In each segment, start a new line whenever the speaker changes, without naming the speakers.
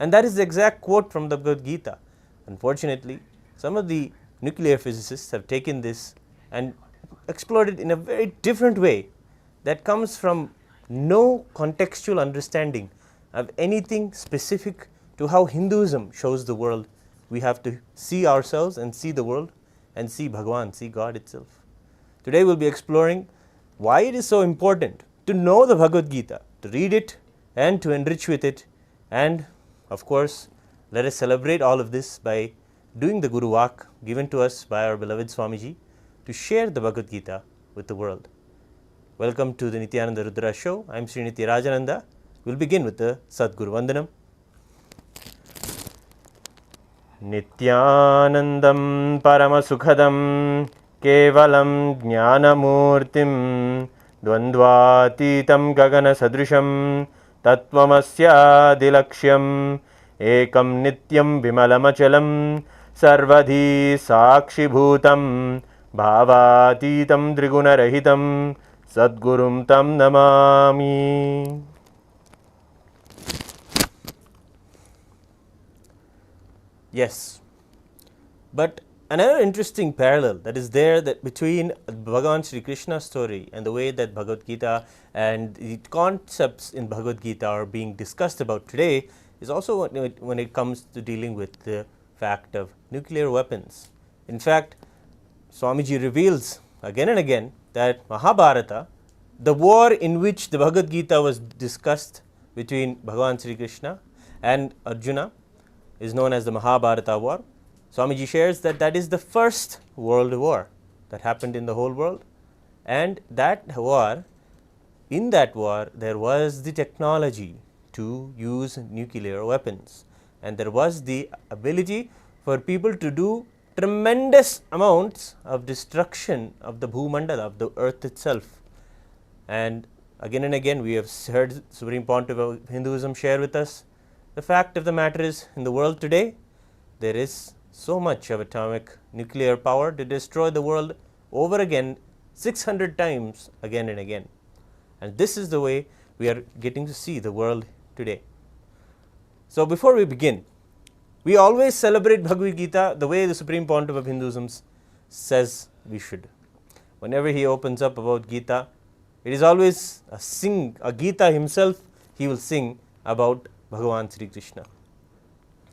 And that is the exact quote from the Bhagavad Gita. Unfortunately, some of the nuclear physicists have taken this and explored it in a very different way that comes from no contextual understanding of anything specific to how Hinduism shows the world. We have to see ourselves and see the world and see Bhagavan, see God itself. Today we'll be exploring why it is so important to know the Bhagavad Gita, to read it and to enrich with it, and of course, let us celebrate all of this by doing the Guru Vak given to us by our beloved Swamiji to share the Bhagavad Gita with the world. Welcome to the Nithyananda Rudra show. I am Sri Nithyananda. We'll begin with the Sadguru Vandanam. Nithyanandam Paramasukhadam Kevalam Jnanamurtim Dvandvatitam Gagana Sadrisham Tattvamasya Dilaksham Ekam Nityam Vimalamachalam Sarvadhi Sakshibhutam Bhavatitam Driguna Sadgurum Tam Namami. Yes, but another interesting parallel that is there that between Bhagavan Sri Krishna's story and the way that Bhagavad Gita and the concepts in Bhagavad Gita are being discussed about today is also when it comes to dealing with the fact of nuclear weapons. In fact, Swamiji reveals again and again that Mahabharata, the war in which the Bhagavad Gita was discussed between Bhagavan Sri Krishna and Arjuna, is known as the Mahabharata war. Swamiji shares that that is the first world war that happened in the whole world, and that war, in that war, there was the technology to use nuclear weapons, and there was the ability for people to do tremendous amounts of destruction of the Bhumandala, of the earth itself. And again we have heard Supreme Pontiff of Hinduism share with us the fact of the matter is, in the world today, there is so much of atomic nuclear power to destroy the world over again 600 times again and again. And this is the way we are getting to see the world today. So before we begin, we always celebrate Bhagavad Gita the way the Supreme Pontiff of Hinduism says we should. Whenever he opens up about Gita, it is always a Gita himself he will sing about Bhagavan Sri Krishna.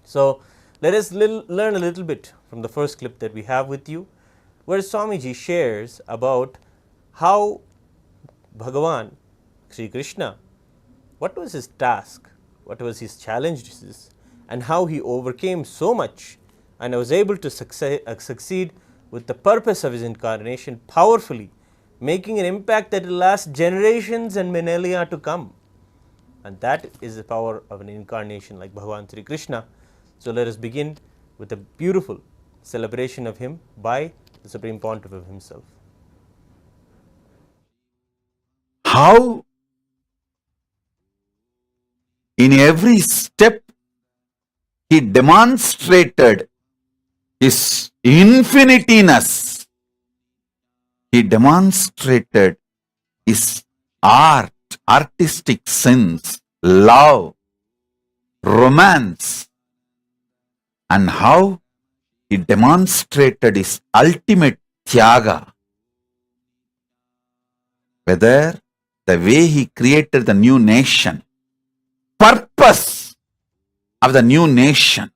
So let us learn a little bit from the first clip that we have with you, where Swamiji shares about how Bhagavan Sri Krishna, what was his task, what was his challenges, and how he overcame so much and was able to succeed with the purpose of his incarnation powerfully, making an impact that will last generations and millennia to come. And that is the power of an incarnation like Bhagavan Sri Krishna. So let us begin with a beautiful celebration of him by the Supreme Pontiff of himself.
How in every step he demonstrated his infiniteness. He demonstrated his art, artistic sense, love, romance, and how he demonstrated his ultimate tyaga. Whether the way he created the new nation, purpose of the new nation,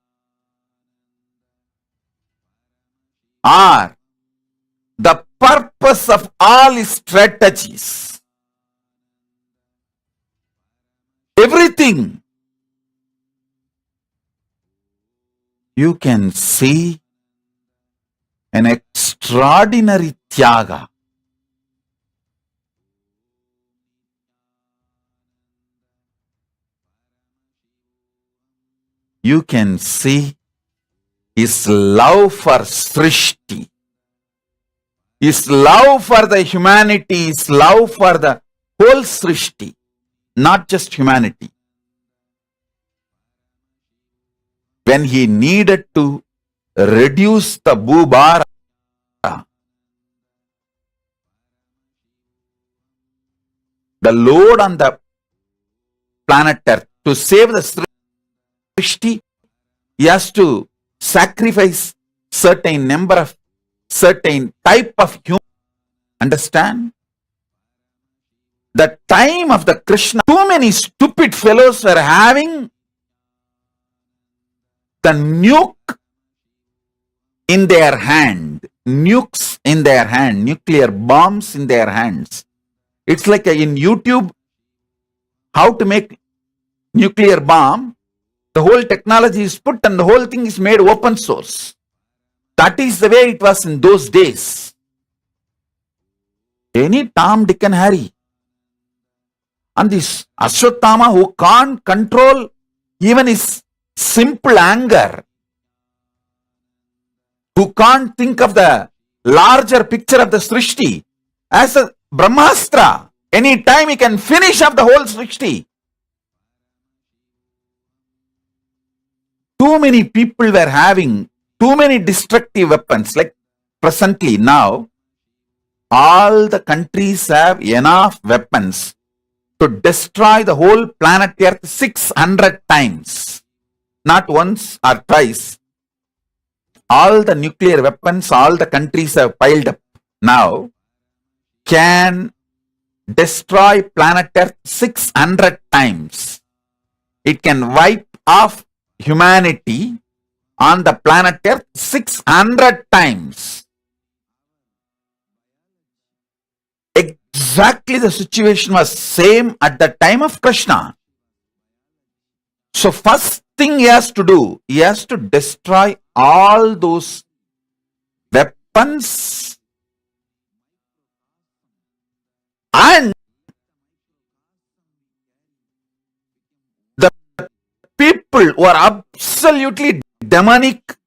or the purpose of all his strategies, everything you can see an extraordinary tyaga. You can see his love for Srishti, his love for the humanity, his love for the whole Srishti, not just humanity. When he needed to reduce the Bhubara, the load on the planet Earth, to save the Srishti, Srishti, he has to sacrifice certain type of human. Understand? The time of the Krishna, too many stupid fellows were having the nuke in their hand, nukes in their hand, nuclear bombs in their hands. It's like in YouTube, how to make nuclear bomb. The whole technology is put and the whole thing is made open source. That is the way it was in those days. Any Tom, Dick and Harry. And this Ashwatthama who can't control even his simple anger, who can't think of the larger picture of the Srishti as a Brahmastra. Any time he can finish up the whole Srishti. Too many people were having too many destructive weapons. Like presently now, all the countries have enough weapons to destroy the whole planet Earth 600 times. Not once or twice. All the nuclear weapons, all the countries have piled up now, can destroy planet Earth 600 times. It can wipe off humanity on the planet Earth 600 times. Exactly the situation was same at the time of Krishna. So first thing he has to do, he has to destroy all those weapons and the people who are absolutely demonic,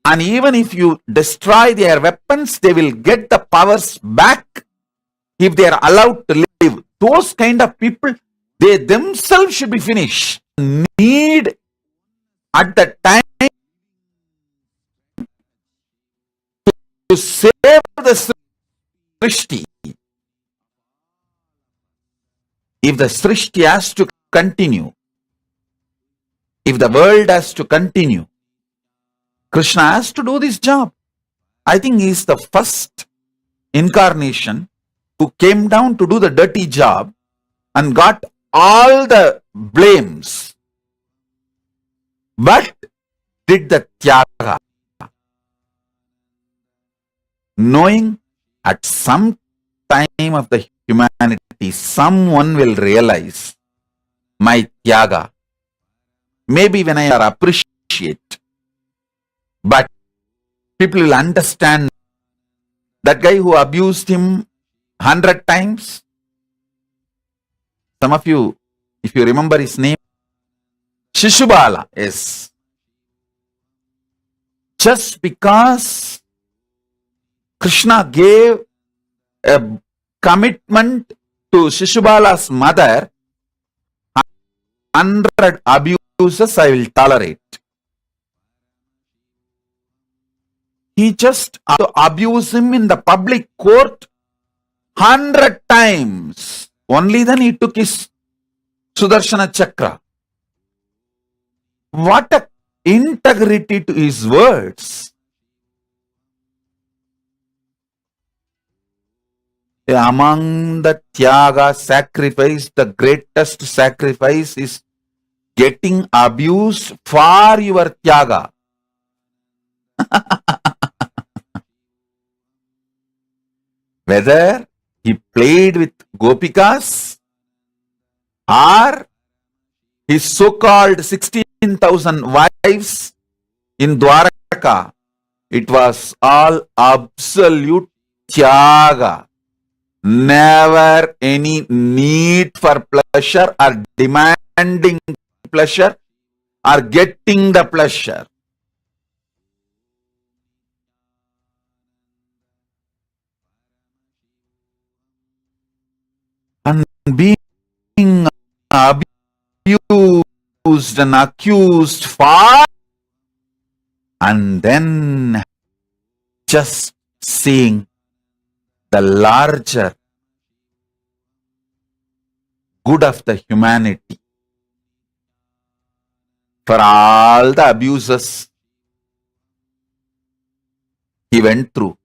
and even if you destroy their weapons, they will get the powers back if they are allowed to live. Those kind of people, they themselves should be finished. Need at the time to save the Srishti. If the Srishti has to continue, if the world has to continue, Krishna has to do this job. I think he is the first incarnation who came down to do the dirty job and got all the blames, but did the tyaga, knowing at some time of the humanity, someone will realize my tyaga. Maybe when I appreciate, but people will understand that guy who abused him 100 times. Some of you, if you remember his name, Shishubala, yes. Just because Krishna gave a commitment to Shishubala's mother, 100 abuses I will tolerate. He just abused him in the public court 100 times. Only then he took his Sudarshana Chakra. What a integrity to his words. Among the Tyaga sacrifice, the greatest sacrifice is getting abused for your Tyaga. Whether he played with Gopikas or his so-called 16,000 wives in Dwaraka, it was all absolute Tyaga. Never any need for pleasure or demanding pleasure or getting the pleasure. And being abused and accused for, and then just seeing the larger good of the humanity. for all the abuses he went through.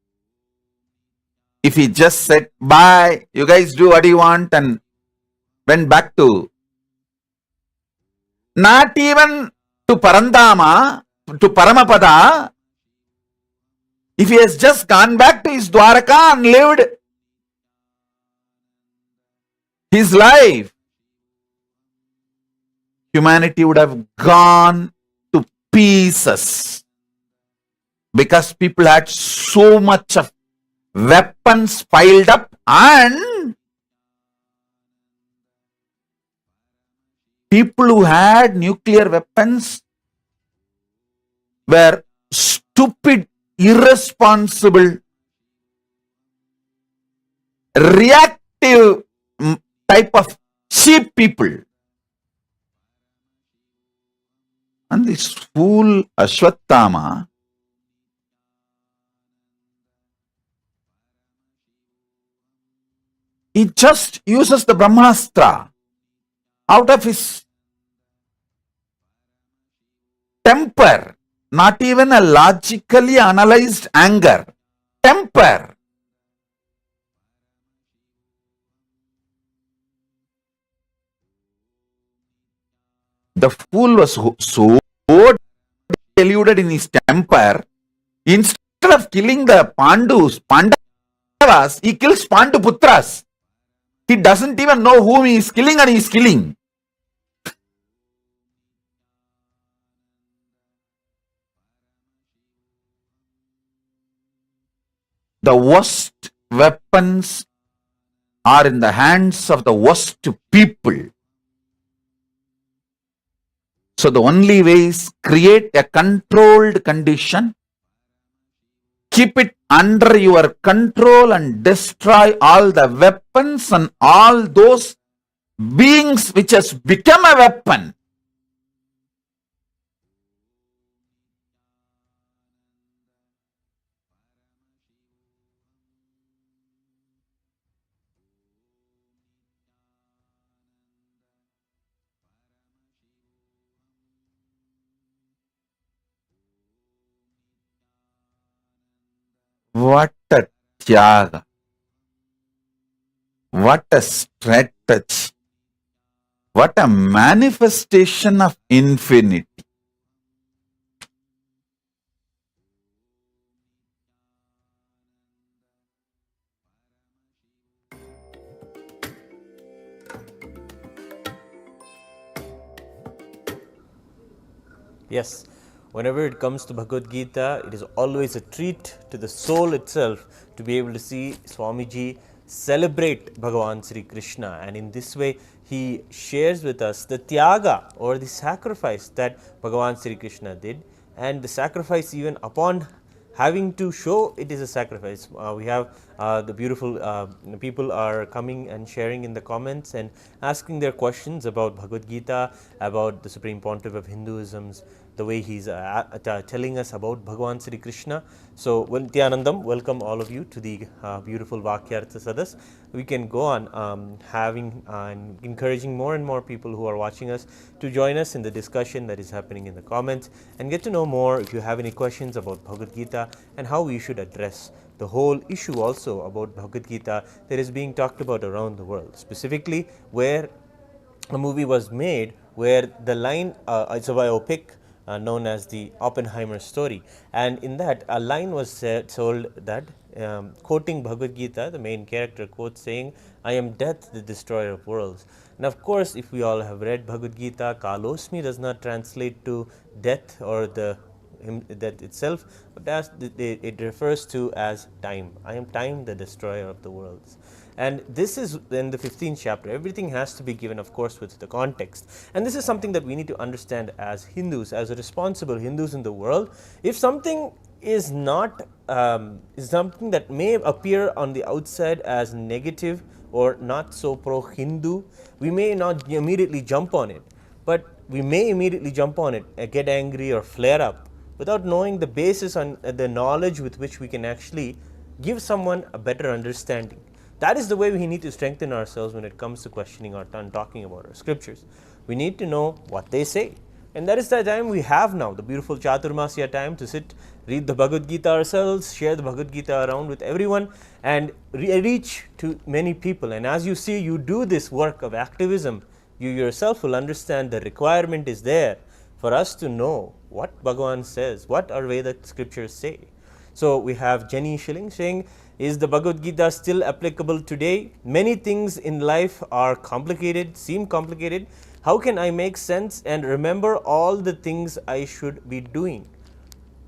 If he just said, bye, you guys do what you want, and went back to, not even to Parandama, to Paramapada, if he has just gone back to his Dwaraka and lived his life, humanity would have gone to pieces, because people had so much of weapons piled up, and people who had nuclear weapons were stupid, irresponsible, reactive type of cheap people. And this fool Ashwatthama, he just uses the Brahmastra out of his temper, not even a logically analyzed anger. Temper. The fool was so deluded in his temper, instead of killing the Pandavas, he kills Panduputras. He doesn't even know whom he is killing, and he is killing. The worst weapons are in the hands of the worst people. So the only way is create a controlled condition, keep it under your control, and destroy all the weapons and all those beings which has become a weapon. What a tyaga. What a strategy. What a manifestation of infinity.
Yes, whenever it comes to Bhagavad Gita, it is always a treat to the soul itself to be able to see Swamiji celebrate Bhagavan Sri Krishna, and in this way he shares with us the tyaga or the sacrifice that Bhagavan Sri Krishna did, and the sacrifice even upon having to show it is a sacrifice. We have the beautiful people are coming and sharing in the comments and asking their questions about Bhagavad Gita, about the Supreme Pontiff of Hinduism's, the way he's telling us about Bhagavan Sri Krishna. So, Nithyanandam, welcome all of you to the beautiful Vakyartha Sadas. We can go on having and encouraging more and more people who are watching us to join us in the discussion that is happening in the comments, and get to know more if you have any questions about Bhagavad Gita and how we should address the whole issue also about Bhagavad Gita that is being talked about around the world, specifically where a movie was made where the line, it's a biopic known as the Oppenheimer story, and in that a line was told that quoting Bhagavad Gita, the main character quotes saying, "I am death, the destroyer of worlds." And of course, if we all have read Bhagavad Gita, Kalosmi does not translate to death or the death itself, but as it refers to as time. I am time, the destroyer of the worlds. And this is in the 15th chapter. Everything has to be given, of course, with the context. And this is something that we need to understand as Hindus, as responsible Hindus in the world. If something is not something that may appear on the outside as negative or not so pro-Hindu, we may not immediately jump on it. But we may immediately jump on it, get angry or flare up, without knowing the basis on the knowledge with which we can actually give someone a better understanding. That is the way we need to strengthen ourselves when it comes to questioning and talking about our scriptures. We need to know what they say. And that is the time we have now, the beautiful Chaturmasya time to sit, read the Bhagavad Gita ourselves, share the Bhagavad Gita around with everyone, and reach to many people. And as you see, you do this work of activism, you yourself will understand the requirement is there for us to know what Bhagavan says, what our Vedic scriptures say. So we have Jenny Schilling saying, is the Bhagavad Gita still applicable today? Many things in life are complicated, seem complicated. How can I make sense and remember all the things I should be doing?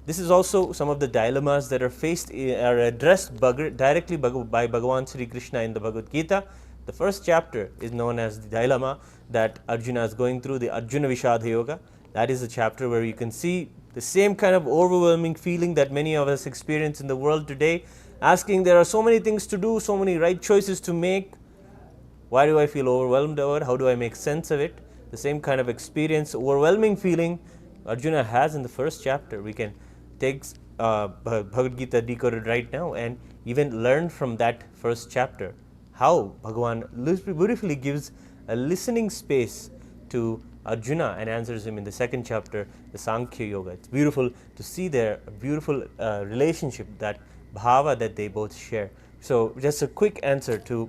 This is also some of the dilemmas that are addressed directly by Bhagavan Sri Krishna in the Bhagavad Gita. The first chapter is known as the dilemma that Arjuna is going through, the Arjuna Vishadha Yoga. That is a chapter where you can see the same kind of overwhelming feeling that many of us experience in the world today, asking there are so many things to do, so many right choices to make. Why do I feel overwhelmed over it? How do I make sense of it? The same kind of experience, overwhelming feeling Arjuna has in the first chapter. We can take Bhagavad Gita decoded right now and even learn from that first chapter how Bhagavan beautifully gives a listening space to Arjuna and answers him in the second chapter, the Sankhya Yoga. It's beautiful to see their beautiful relationship, that bhava that they both share. So just a quick answer to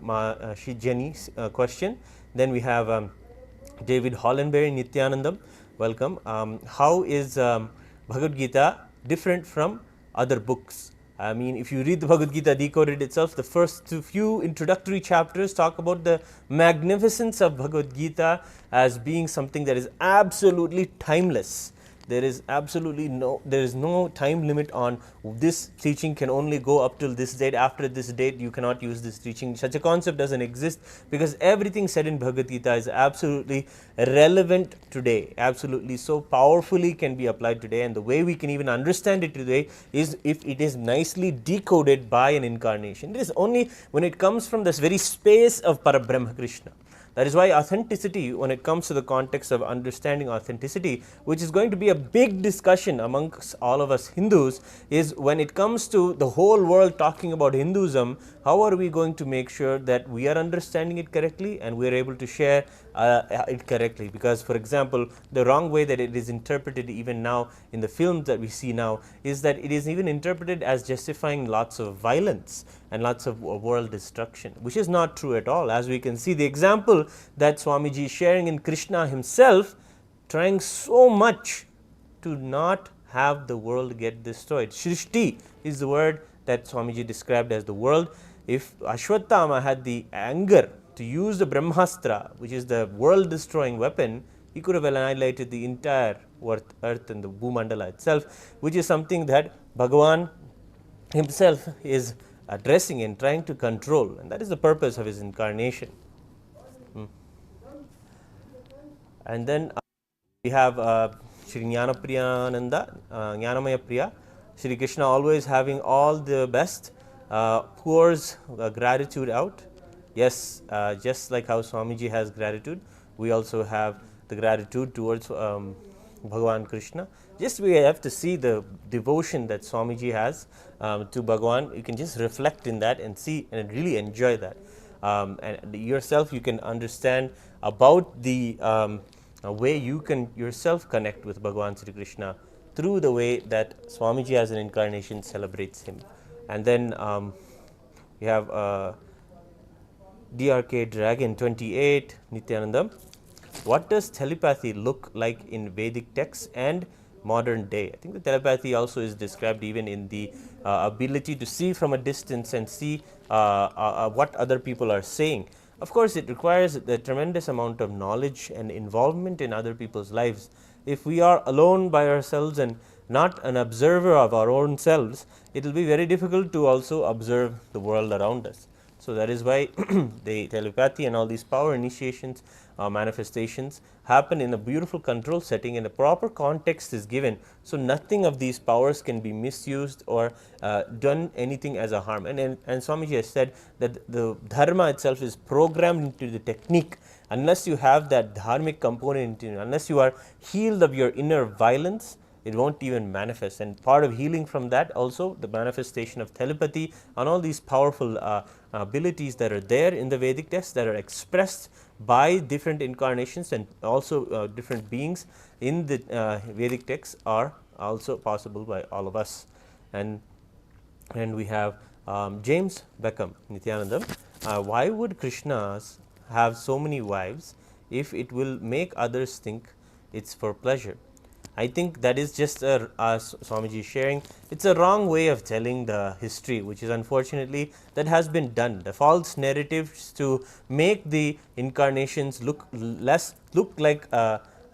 Jenny's question. Then we have David Hollenberry, Nithyanandam, welcome. How is Bhagavad Gita different from other books? I mean, if you read the Bhagavad Gita decoded itself, the first few introductory chapters talk about the magnificence of Bhagavad Gita as being something that is absolutely timeless. There is no time limit on this teaching can only go up till this date. After this date, you cannot use this teaching. Such a concept doesn't exist, because everything said in Bhagavad Gita is absolutely relevant today, absolutely so powerfully can be applied today. And the way we can even understand it today is if it is nicely decoded by an incarnation. It is only when it comes from this very space of Parabrahma Krishna. That is why authenticity, when it comes to the context of understanding authenticity, which is going to be a big discussion amongst all of us Hindus, is when it comes to the whole world talking about Hinduism, how are we going to make sure that we are understanding it correctly and we are able to share it correctly? Because, for example, the wrong way that it is interpreted even now in the films that we see now is that it is even interpreted as justifying lots of violence and lots of world destruction, which is not true at all. As we can see, the example that Swamiji is sharing in Krishna himself, trying so much to not have the world get destroyed. Shrishti is the word that Swamiji described as the world. If Ashwatthama had the anger to use the Brahmastra, which is the world destroying weapon, he could have annihilated the entire earth and the Bhumandala itself, which is something that Bhagavan himself is addressing and trying to control, and that is the purpose of his incarnation. And then we have Shri Jnanapriyananda, Jnanamaya Priya, Shri Krishna always having all the best, pours gratitude out. Yes, just like how Swamiji has gratitude, we also have the gratitude towards Bhagavan Krishna. Just we have to see the devotion that Swamiji has to Bhagavan. You can just reflect in that and see and really enjoy that. And yourself, you can understand about the way you can yourself connect with Bhagavan Sri Krishna through the way that Swamiji as an incarnation celebrates him. And then we have DRK Dragon 28, Nithyanandam. What does telepathy look like in Vedic texts and modern day? I think the telepathy also is described even in the ability to see from a distance and see what other people are saying. Of course, it requires a tremendous amount of knowledge and involvement in other people's lives. If we are alone by ourselves and not an observer of our own selves, it will be very difficult to also observe the world around us. So that is why the telepathy and all these power initiations, manifestations happen in a beautiful control setting, and a proper context is given. So nothing of these powers can be misused or done anything as a harm. And Swamiji has said that the dharma itself is programmed into the technique. Unless you have that dharmic component, unless you are healed of your inner violence, it won't even manifest. And part of healing from that also, the manifestation of telepathy and all these powerful abilities that are there in the Vedic texts that are expressed by different incarnations and also different beings in the Vedic texts are also possible by all of us. And we have James Beckham, Nithyanandam. Why would Krishnas have so many wives if it will make others think it's for pleasure? I think that is just as Swamiji is sharing, it's a wrong way of telling the history, which is unfortunately that has been done. The false narratives to make the incarnations look like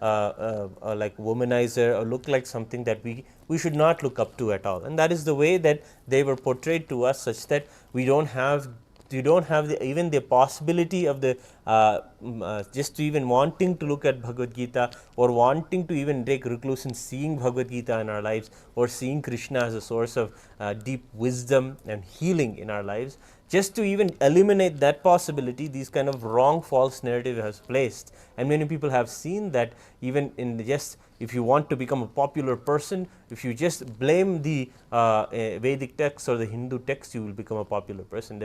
like womanizer, or look like something that we should not look up to at all. And that is the way that they were portrayed to us, such that we don't have even the possibility of the just even wanting to look at Bhagavad Gita, or wanting to even take recluse in seeing Bhagavad Gita in our lives, or seeing Krishna as a source of deep wisdom and healing in our lives. Just to even eliminate that possibility, these kind of wrong false narrative has placed, and many people have seen that even in just, if you want to become a popular person, if you just blame the Vedic text or the Hindu text, you will become a popular person.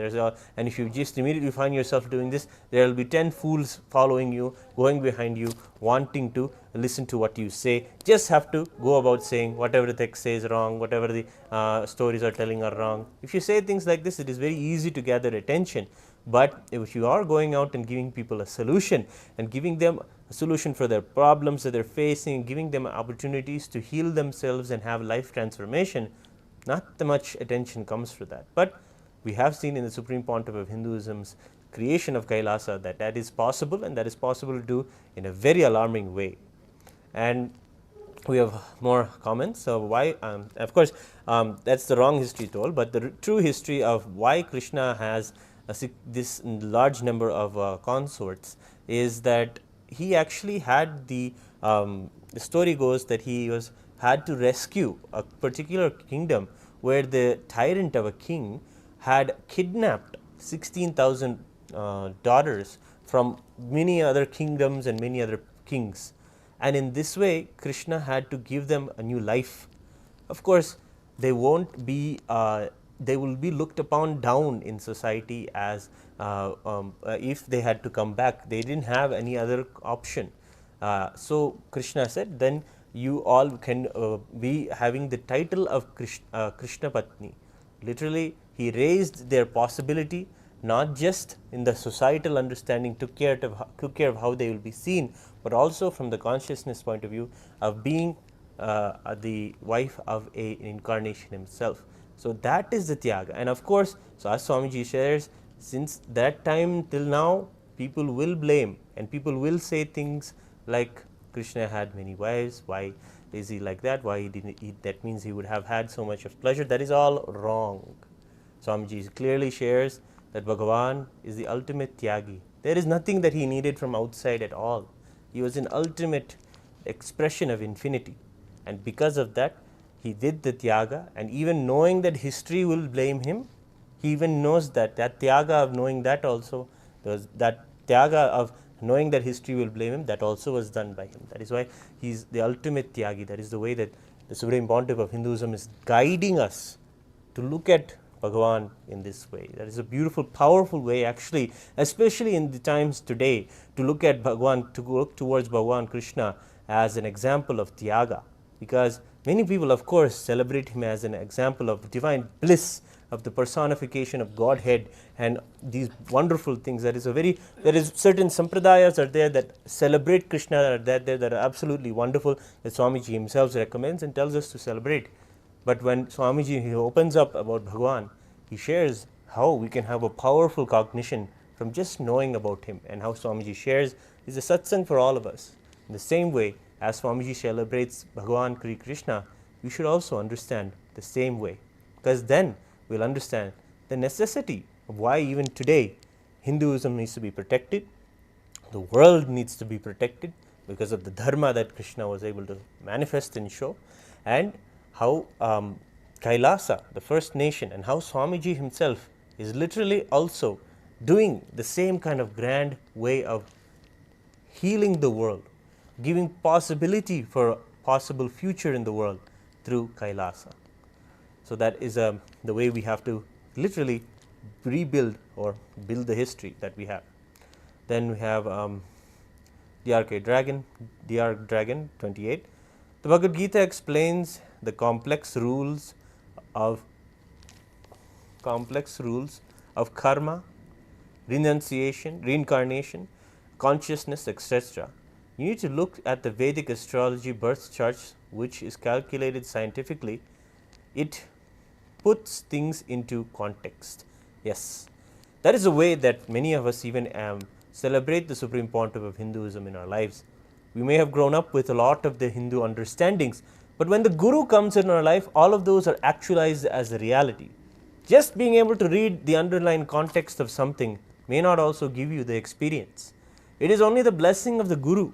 And if you just immediately find yourself doing this, there will be 10 fools following you, going behind you, wanting to listen to what you say. Just have to go about saying whatever the text says wrong, whatever the stories are telling are wrong. If you say things like this, it is very easy to gather attention. But if you are going out and giving people a solution, and giving them a solution for their problems that they're facing, giving them opportunities to heal themselves and have life transformation, not that much attention comes for that. But we have seen in the Supreme Pontiff of Hinduism's creation of KAILASA that that is possible, and that is possible to do in a very alarming way. And we have more comments. So why, of course, that's the wrong history told, but the true history of why Krishna has this large number of consorts is that he actually had the story goes that he had to rescue a particular kingdom where the tyrant of a king had kidnapped 16,000 daughters from many other kingdoms and many other kings. And in this way, Krishna had to give them a new life. Of course, they won't be they will be looked upon down in society as if they had to come back. They didn't have any other option. So Krishna said, then you all can be having the title of Krishna Patni. Literally, he raised their possibility, not just in the societal understanding, took care of how they will be seen, but also from the consciousness point of view of being the wife of an incarnation himself. So that is the Tyaga. And of course, so as Swamiji shares, since that time till now, people will blame and people will say things like Krishna had many wives, why is he like that, why he didn't eat, that means he would have had so much of pleasure. That is all wrong. Swamiji clearly shares that Bhagavan is the ultimate Tyagi. There is nothing that he needed from outside at all. He was an ultimate expression of infinity, and because of that, he did the Tyaga. And even knowing that history will blame him, he even knows that Tyaga of knowing that also, that Tyaga of knowing that history will blame him, that also was done by him. That is why he is the ultimate Tyagi. That is the way that the Supreme Pontiff of Hinduism is guiding us to look at Bhagavan in this way. That is a beautiful, powerful way, actually, especially in the times today, to look at Bhagavan, to look towards Bhagavan Krishna as an example of Tyaga. Because many people, of course, celebrate him as an example of divine bliss, of the personification of Godhead, and these wonderful things. There is certain sampradayas are there that celebrate Krishna, that are absolutely wonderful, that Swamiji himself recommends and tells us to celebrate. But when Swamiji he opens up about Bhagavan, he shares how we can have a powerful cognition from just knowing about him, and how Swamiji shares is a satsang for all of us. In the same way, as Swamiji celebrates Bhagavan Sri Krishna, we should also understand the same way, because then we'll understand the necessity of why even today Hinduism needs to be protected, the world needs to be protected because of the dharma that Krishna was able to manifest and show, and how KAILASA, the first nation, and how Swamiji himself is literally also doing the same kind of grand way of healing the world, giving possibility for a possible future in the world through KAILASA. So that is the way we have to literally rebuild or build the history that we have. Then we have DRK Dragon, DR Dragon 28. The Bhagavad Gita explains the complex rules of karma, renunciation, reincarnation, consciousness, etc. You need to look at the Vedic astrology birth charts, which is calculated scientifically. It puts things into context. Yes, that is a way that many of us even celebrate the Supreme Pontiff of Hinduism in our lives. We may have grown up with a lot of the Hindu understandings, but when the Guru comes in our life, all of those are actualized as a reality. Just being able to read the underlying context of something may not also give you the experience. It is only the blessing of the Guru,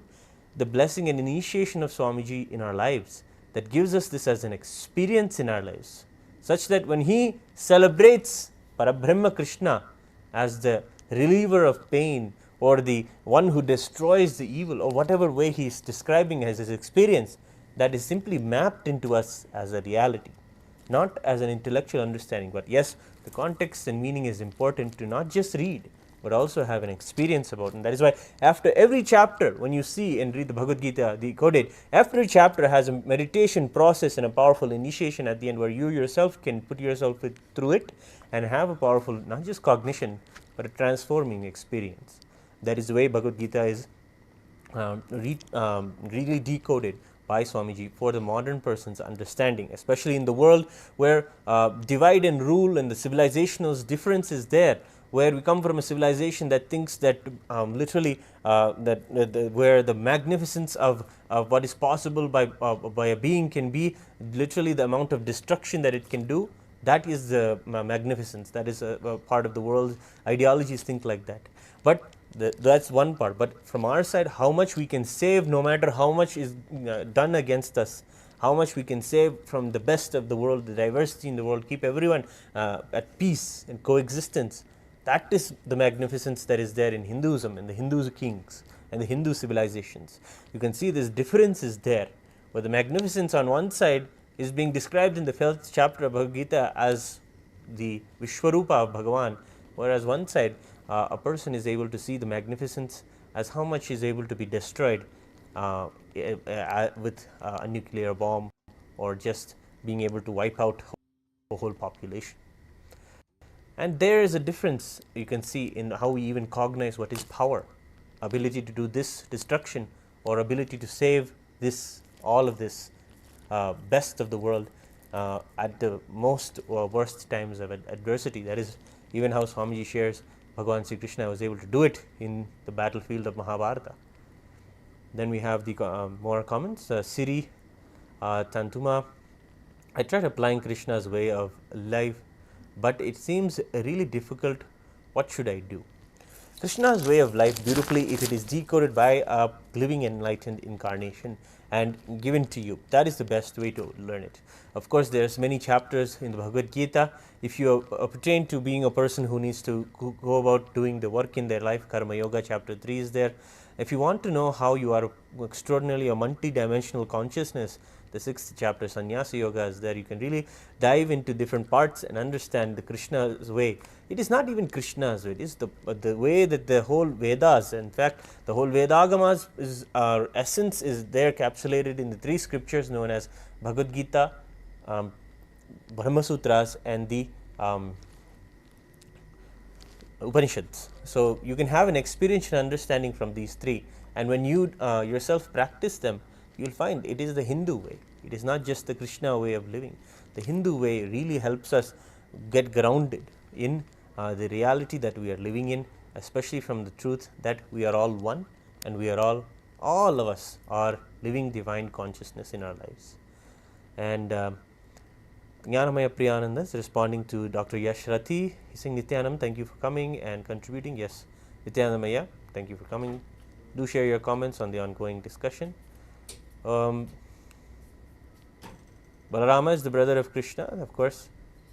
the blessing and initiation of Swamiji in our lives, that gives us this as an experience in our lives, such that when he celebrates Parabrahma Krishna as the reliever of pain, or the one who destroys the evil, or whatever way he is describing as his experience, that is simply mapped into us as a reality, not as an intellectual understanding. But yes, the context and meaning is important to not just read, but also have an experience about it. And that is why after every chapter, when you see and read the Bhagavad Gita decoded, every chapter has a meditation process and a powerful initiation at the end, where you yourself can put yourself through it and have a powerful, not just cognition, but a transforming experience. That is the way Bhagavad Gita is really decoded by Swamiji for the modern person's understanding, especially in the world where divide and rule and the civilizational difference is there, where we come from a civilization that thinks that literally where the magnificence of what is possible by a being can be literally the amount of destruction that it can do. That is the magnificence. That is a part of the world. Ideologies think like that. But that's one part. But from our side, how much we can save, no matter how much is done against us, how much we can save from the best of the world, the diversity in the world, keep everyone at peace and coexistence. That is the magnificence that is there in Hinduism and the Hindu kings and the Hindu civilizations. You can see this difference is there, where the magnificence on one side is being described in the 12th chapter of Bhagavad Gita as the Vishwarupa of Bhagavan, whereas one side, a person is able to see the magnificence as how much is able to be destroyed with a nuclear bomb, or just being able to wipe out a whole population. And there is a difference you can see in how we even cognize what is power, ability to do this destruction, or ability to save this, all of this best of the world at the most worst times of adversity. That is even how Swamiji shares Bhagavan Sri Krishna was able to do it in the battlefield of Mahabharata. Then we have the more comments. Siri Tantuma, I tried applying Krishna's way of life, but it seems really difficult. What should I do? Krishna's way of life, beautifully, if it is decoded by a living enlightened incarnation and given to you, that is the best way to learn it. Of course, there's many chapters in the Bhagavad Gita. If you pertain to being a person who needs to go about doing the work in their life, Karma Yoga chapter 3 is there. If you want to know how you are extraordinarily a multi-dimensional consciousness, the 6th chapter, Sannyasa Yoga, is there. You can really dive into different parts and understand the Krishna's way. It is not even Krishna's way, it is the way that the whole Vedas, in fact, the whole Vedagamas, our essence is there capsulated in the 3 scriptures known as Bhagavad Gita, Brahma Sutras, and the Upanishads. So you can have an experiential understanding from these 3, and when you yourself practice them, you will find it is the Hindu way. It is not just the Krishna way of living. The Hindu way really helps us get grounded in the reality that we are living in, especially from the truth that we are all one, and we are all of us are living divine consciousness in our lives. And Jnanamaya Priyananda is responding to Dr. Yash Rathi. He's saying, Nithyanam, thank you for coming and contributing. Yes, Nithyanamaya, thank you for coming. Do share your comments on the ongoing discussion. Balarama is the brother of Krishna, of course,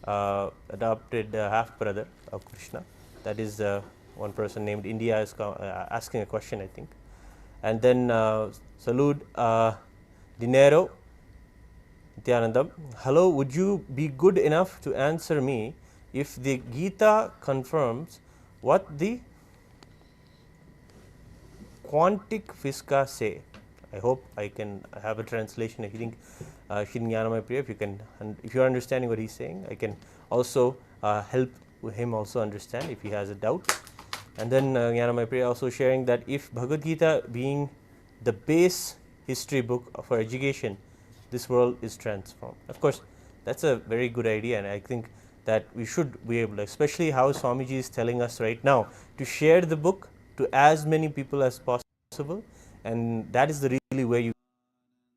adopted half brother of Krishna. That is one person named India is asking a question, I think. And then Salud Dinero Nithyanandam. Hello, would you be good enough to answer me if the Gita confirms what the quantic fisca se. I hope I can have a translation. I think Shinyanamay Priya, if you're understanding what he's saying, I can also help him also understand if he has a doubt. And then Jnanamay Priya also sharing that if Bhagavad Gita being the base history book for education, this world is transformed. Of course, that's a very good idea, and I think that we should be able to, especially how Swamiji is telling us right now, to share the book to as many people as possible, and that is the really way you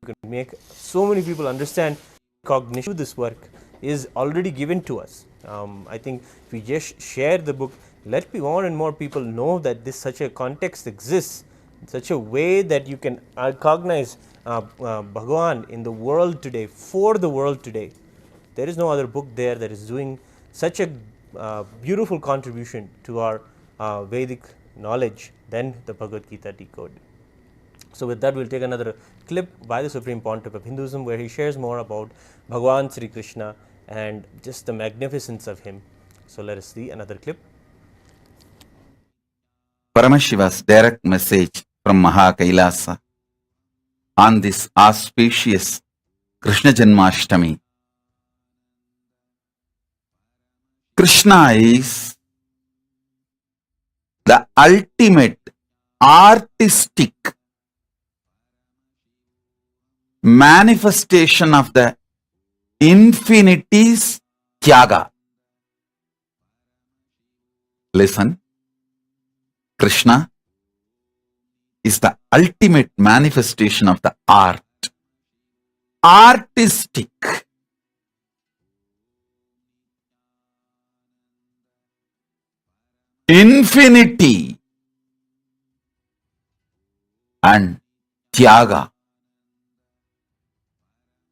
can make so many people understand cognition. This work is already given to us. I think if we just share the book, let more and more people know that this such a context exists, such a way that you can cognize Bhagavan in the world today, for the world today. There is no other book there that is doing such a beautiful contribution to our Vedic knowledge than the Bhagavad Gita decode. So with that, we'll take another clip by the Supreme Pontiff of Hinduism, where he shares more about Bhagavan Sri Krishna and just the magnificence of him. So let us see another clip.
Paramashiva's direct message from KAILASA on this auspicious Krishna Janmashtami. Krishna is the ultimate artistic manifestation of the infinity's tyaga. Listen, Krishna is the ultimate manifestation of the art. Artistic. Infinity and tyaga.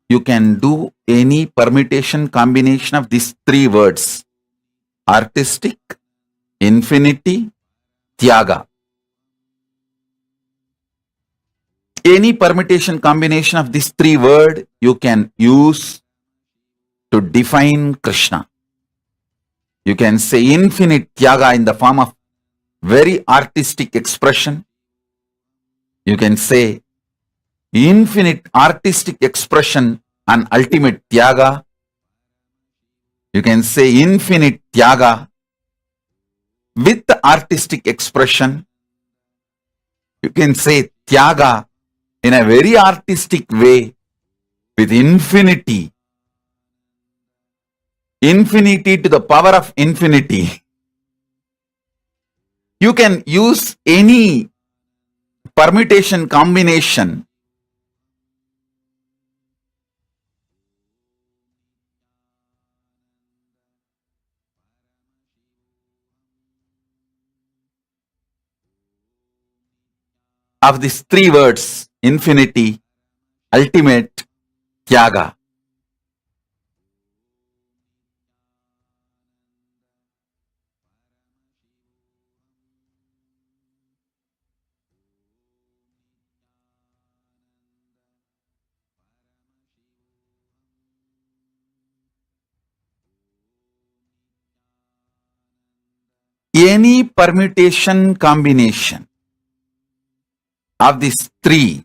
You can do any permutation combination of these three words: artistic, infinity, tyaga. Any permutation combination of these three words you can use to define Krishna. You can say infinite tyaga in the form of very artistic expression. You can say infinite artistic expression and ultimate tyaga. You can say infinite tyaga with the artistic expression. You can say tyaga in a very artistic way with infinity. Infinity to the power of infinity. You can use any permutation combination of these three words: infinity, ultimate, tyaga. Any permutation combination of these three: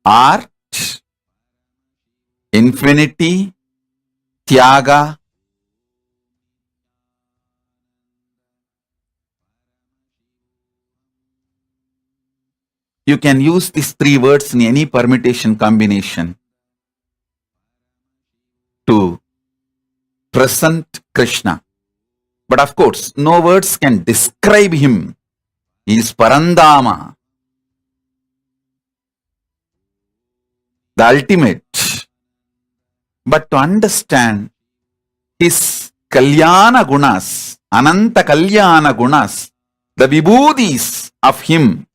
art, infinity, tyaga, you can use these three words in any permutation combination to present Krishna. But of course, no words can describe him. He is Parandama, the ultimate. But to understand his Kalyana Gunas, Ananta Kalyana Gunas, the Vibhudis of him,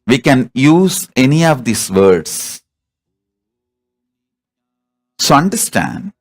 we can use any of these words. So understand,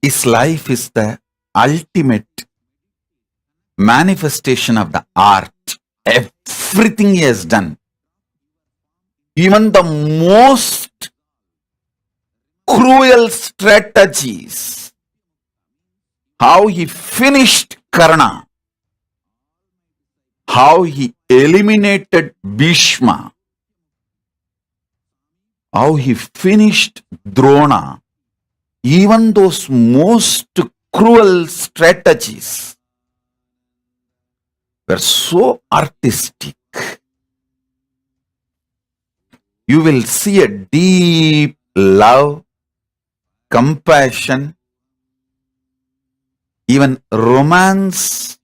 His life is the ultimate manifestation of the art. Everything he has done, even the most cruel strategies, how he finished Karna, how he eliminated Bhishma, how he finished Drona, even those most cruel strategies were so artistic. You will see a deep love, compassion, even romance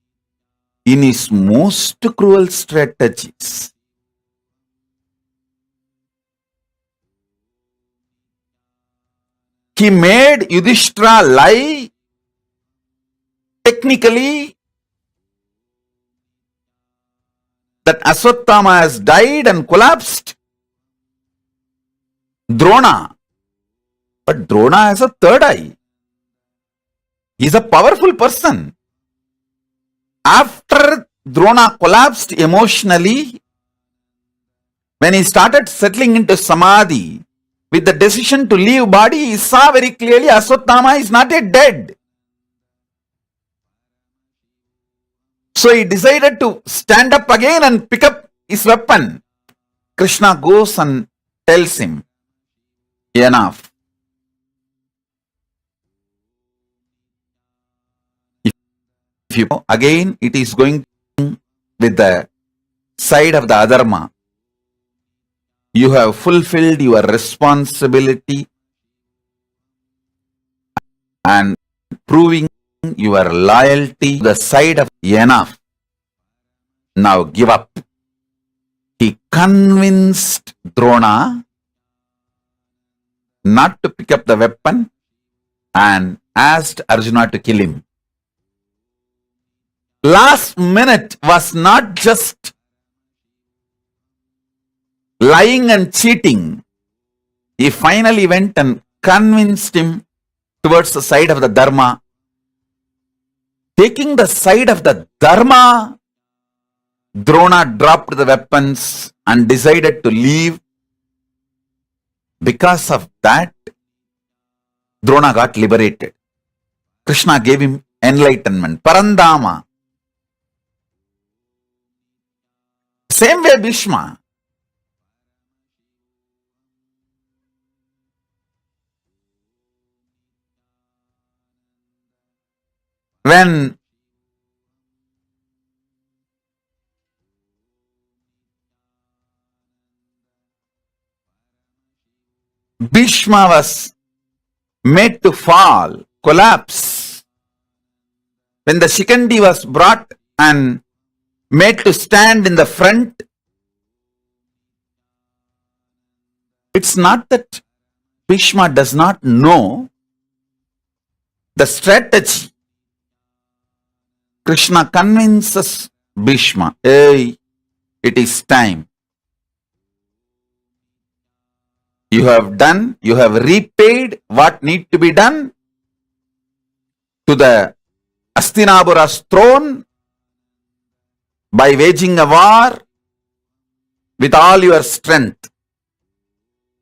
in his most cruel strategies. He made Yudhishthira lie technically that Aswathama has died and collapsed. Drona. But Drona has a third eye. He is a powerful person. After Drona collapsed emotionally, when he started settling into samadhi, with the decision to leave body, he saw very clearly Aswathama is not yet dead. So he decided to stand up again and pick up his weapon. Krishna goes and tells him, enough. If you know, again it is going with the side of the adharma. You have fulfilled your responsibility and proving your loyalty to the side of enough. Now give up. He convinced Drona not to pick up the weapon and asked Arjuna to kill him. Last minute was not just lying and cheating. He finally went and convinced him towards the side of the Dharma. Taking the side of the Dharma, Drona dropped the weapons and decided to leave. Because of that, Drona got liberated. Krishna gave him enlightenment, Parandama. Same way Bhishma. When Bhishma was made to fall, collapse, when the Shikandi was brought and made to stand in the front, it's not that Bhishma does not know the strategy. Krishna convinces Bhishma, hey, it is time. You have done, you have repaid what need to be done to the Hastinapura's throne by waging a war with all your strength.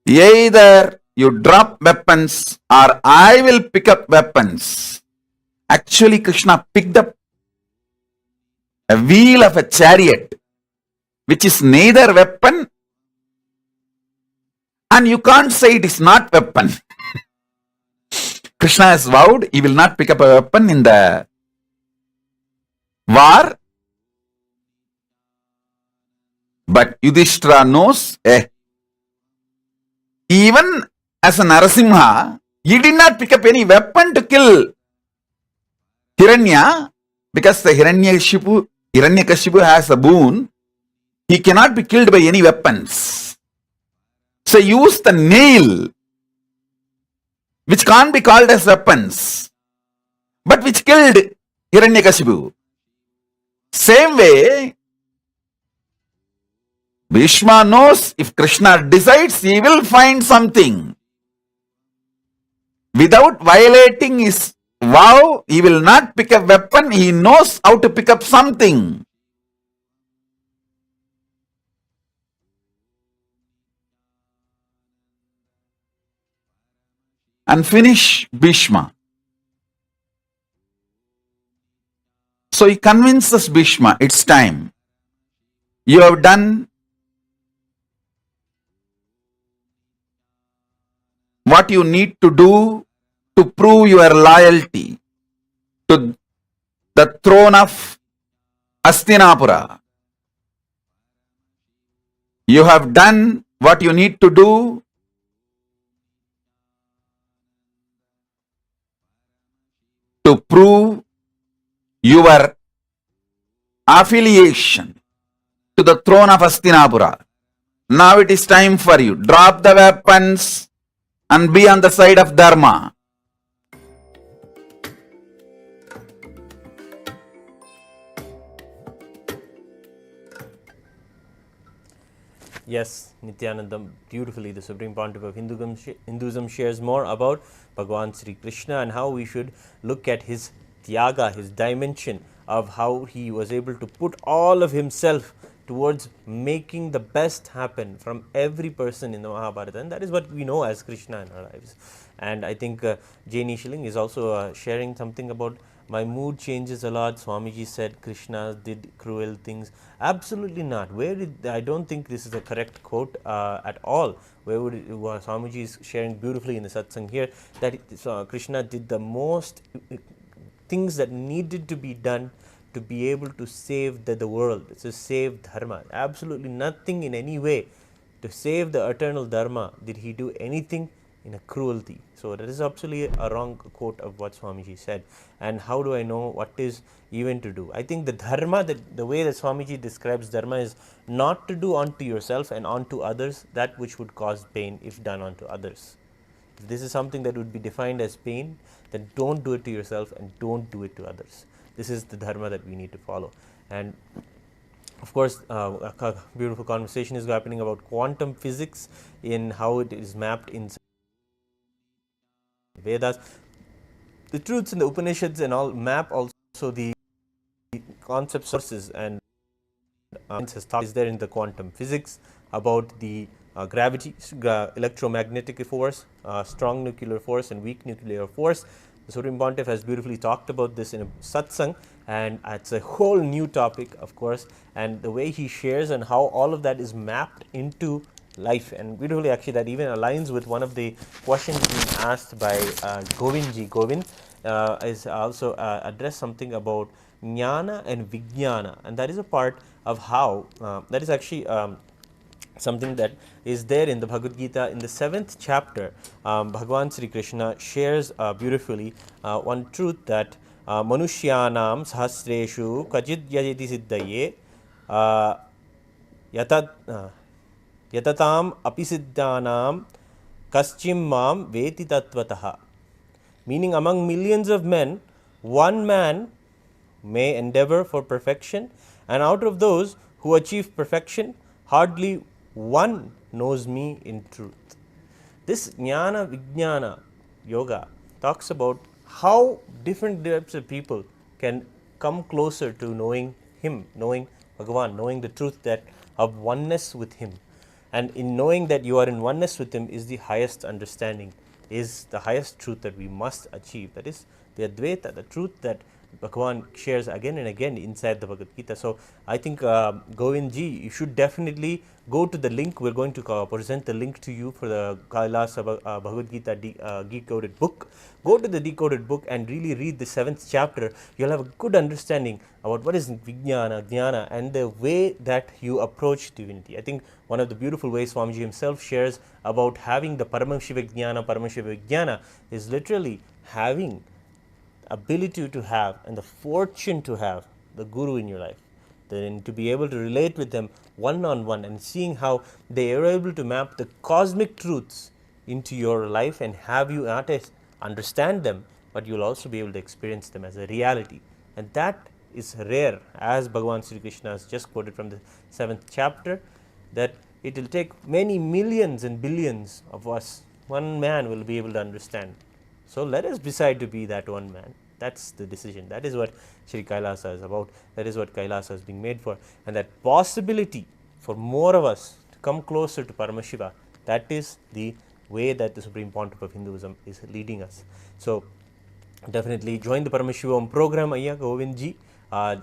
Either you drop weapons or I will pick up weapons. Actually, Krishna picked up a wheel of a chariot, which is neither weapon, and you can't say it is not weapon. Krishna has vowed he will not pick up a weapon in the war. But Yudhishthira knows, even as a Narasimha, he did not pick up any weapon to kill Hiranya, because the Hiranyakashipu has a boon. He cannot be killed by any weapons. So use the nail, which can't be called as weapons, but which killed Hiranyakashipu. Same way, Bhishma knows if Krishna decides, he will find something. Without violating his vow, he will not pick a weapon, he knows how to pick up something. And finish Bhishma. So he convinces Bhishma, it's time. You have done what you need to do to prove your loyalty to the throne of Hastinapura. You have done what you need to do to prove your affiliation to the throne of Hastinapura. Now it is time for you. Drop the weapons and be on the side of Dharma.
Yes, Nithyanandam, beautifully, the Supreme Pontiff of Hinduism shares more about Bhagavan Sri Krishna and how we should look at his tyaga, his dimension of how he was able to put all of himself towards making the best happen from every person in the Mahabharata, and that is what we know as Krishna in our lives. And I think Jay Nishaling is also sharing something about my mood changes a lot. Swamiji said Krishna did cruel things. Absolutely not. Where did I don't think this is a correct quote at all. Where would Swamiji is sharing beautifully in the satsang here that Krishna did the most things that needed to be done to be able to save the world, to save dharma. Absolutely nothing in any way to save the eternal dharma did he do anything in a cruelty. So that is absolutely a wrong quote of what Swamiji said. And how do I know what is even to do? I think the dharma, the way that Swamiji describes dharma is not to do unto yourself and unto others that which would cause pain if done unto others. If this is something that would be defined as pain, then don't do it to yourself and don't do it to others. This is the dharma that we need to follow. And of course, a beautiful conversation is happening about quantum physics in how it is mapped in Vedas. The truths in the Upanishads and all map also the concept sources and is there in the quantum physics about the gravity, electromagnetic force, strong nuclear force and weak nuclear force. The Supreme Pontiff has beautifully talked about this in a satsang, and it's a whole new topic, of course, and the way he shares and how all of that is mapped into life. And beautifully, actually, that even aligns with one of the questions being asked by Govindji. Govind is also addressed something about jnana and vijnana, and that is a part of how that is actually something that is there in the Bhagavad Gita in the 7th chapter. Bhagavan Sri Krishna shares beautifully one truth that manushyanam sahasreshu kajid yajiti siddhaye yatatam apisiddhanam kaschim mam veti tattvataha. Meaning, among millions of men, one man may endeavor for perfection, and out of those who achieve perfection, hardly one knows me in truth. This jnana vijnana yoga talks about how different types of people can come closer to knowing him, knowing Bhagavan, knowing the truth that of oneness with him. And in knowing that you are in oneness with him is the highest understanding, is the highest truth that we must achieve. That is the Advaita, the truth that Bhagavan shares again and again inside the Bhagavad Gita. So I think Govindji, you should definitely go to the link. We're going to present the link to you for the KAILASA Bhagavad Gita decoded book. Go to the decoded book and really read the 7th chapter. You'll have a good understanding about what is Vijnana, Jnana, and the way that you approach divinity. I think one of the beautiful ways Swamiji himself shares about having the Paramashiva Jnana, Paramashiva Vijnana is literally having ability to have and the fortune to have the guru in your life, then to be able to relate with them one on one and seeing how they are able to map the cosmic truths into your life and have you not just understand them, but you'll also be able to experience them as a reality. And that is rare, as Bhagavan Sri Krishna has just quoted from the 7th chapter, that it will take many millions and billions of us, one man will be able to understand. So let us decide to be that one man. That's the decision. That is what Sri Kailasa is about. That is what Kailasa is being made for. And that possibility for more of us to come closer to Paramashiva, that is the way that the Supreme Pontiff of Hinduism is leading us. So definitely join the Paramashivam program, Ayya Govindji.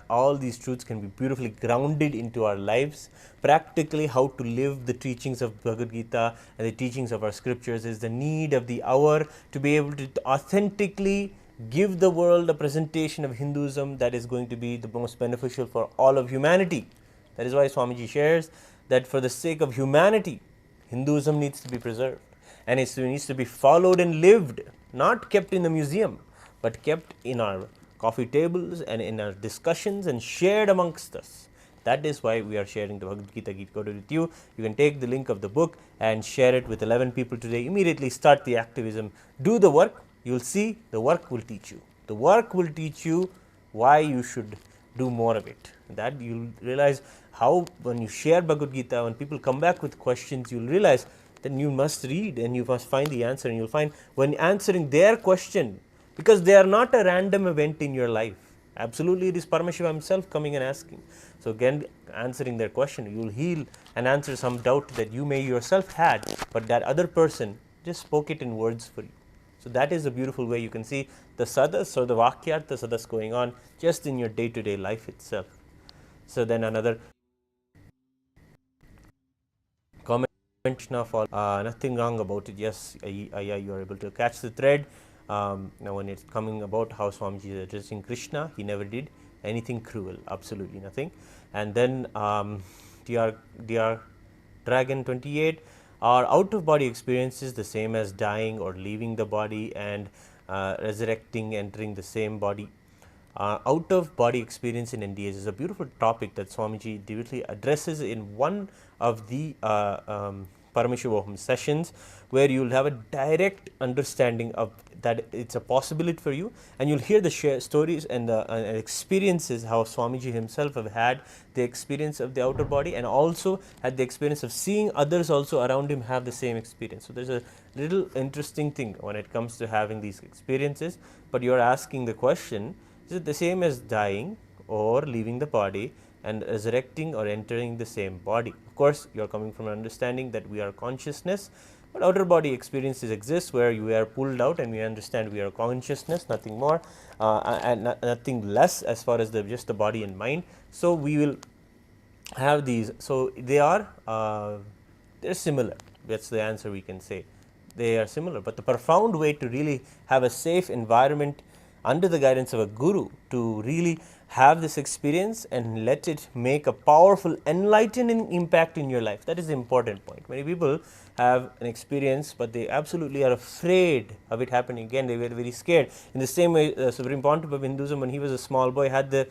All these truths can be beautifully grounded into our lives. Practically, how to live the teachings of Bhagavad Gita and the teachings of our scriptures is the need of the hour, to be able to authentically give the world a presentation of Hinduism that is going to be the most beneficial for all of humanity. That is why Swamiji shares that for the sake of humanity, Hinduism needs to be preserved, and it needs to be followed and lived, not kept in the museum, but kept in our coffee tables and in our discussions and shared amongst us. That is why we are sharing the Bhagavad Gita with you. You can take the link of the book and share it with 11 people today. Immediately start the activism. Do the work. You will see the work will teach you. The work will teach you why you should do more of it. That you will realize how, when you share Bhagavad Gita, when people come back with questions, you will realize then you must read and you must find the answer, and you will find when answering their question, because they are not a random event in your life. Absolutely, it is Paramashiva himself coming and asking. So again, answering their question, you will heal and answer some doubt that you may yourself had, but that other person just spoke it in words for you. So that is a beautiful way you can see the sadhas or the vakyartha sadhas going on just in your day-to-day life itself. So then another comment, nothing wrong about it. Yes, you are able to catch the thread. Now when it's coming about how Swamiji is addressing Krishna, he never did anything cruel, absolutely nothing. And then DR Dragon 28, our out-of-body experience is the same as dying or leaving the body and resurrecting, entering the same body. Out-of-body experience in NDAs is a beautiful topic that Swamiji directly addresses in one of the Paramashivam sessions, where you will have a direct understanding of that it's a possibility for you, and you'll hear the stories and the experiences how Swamiji himself have had the experience of the outer body, and also had the experience of seeing others also around him have the same experience. So there's a little interesting thing when it comes to having these experiences, but you're asking the question, is it the same as dying or leaving the body and resurrecting or entering the same body? Of course, you are coming from an understanding that we are consciousness, but outer body experiences exist where you are pulled out and we understand we are consciousness, nothing more and nothing less as far as just the body and mind. So we will have these. So they are they're similar. That's the answer we can say. They are similar, but the profound way to really have a safe environment under the guidance of a guru to really have this experience and let it make a powerful enlightening impact in your life. That is the important point. Many people have an experience, but they absolutely are afraid of it happening again. They were very scared. In the same way, Supreme Pontiff of Hinduism, when he was a small boy, had the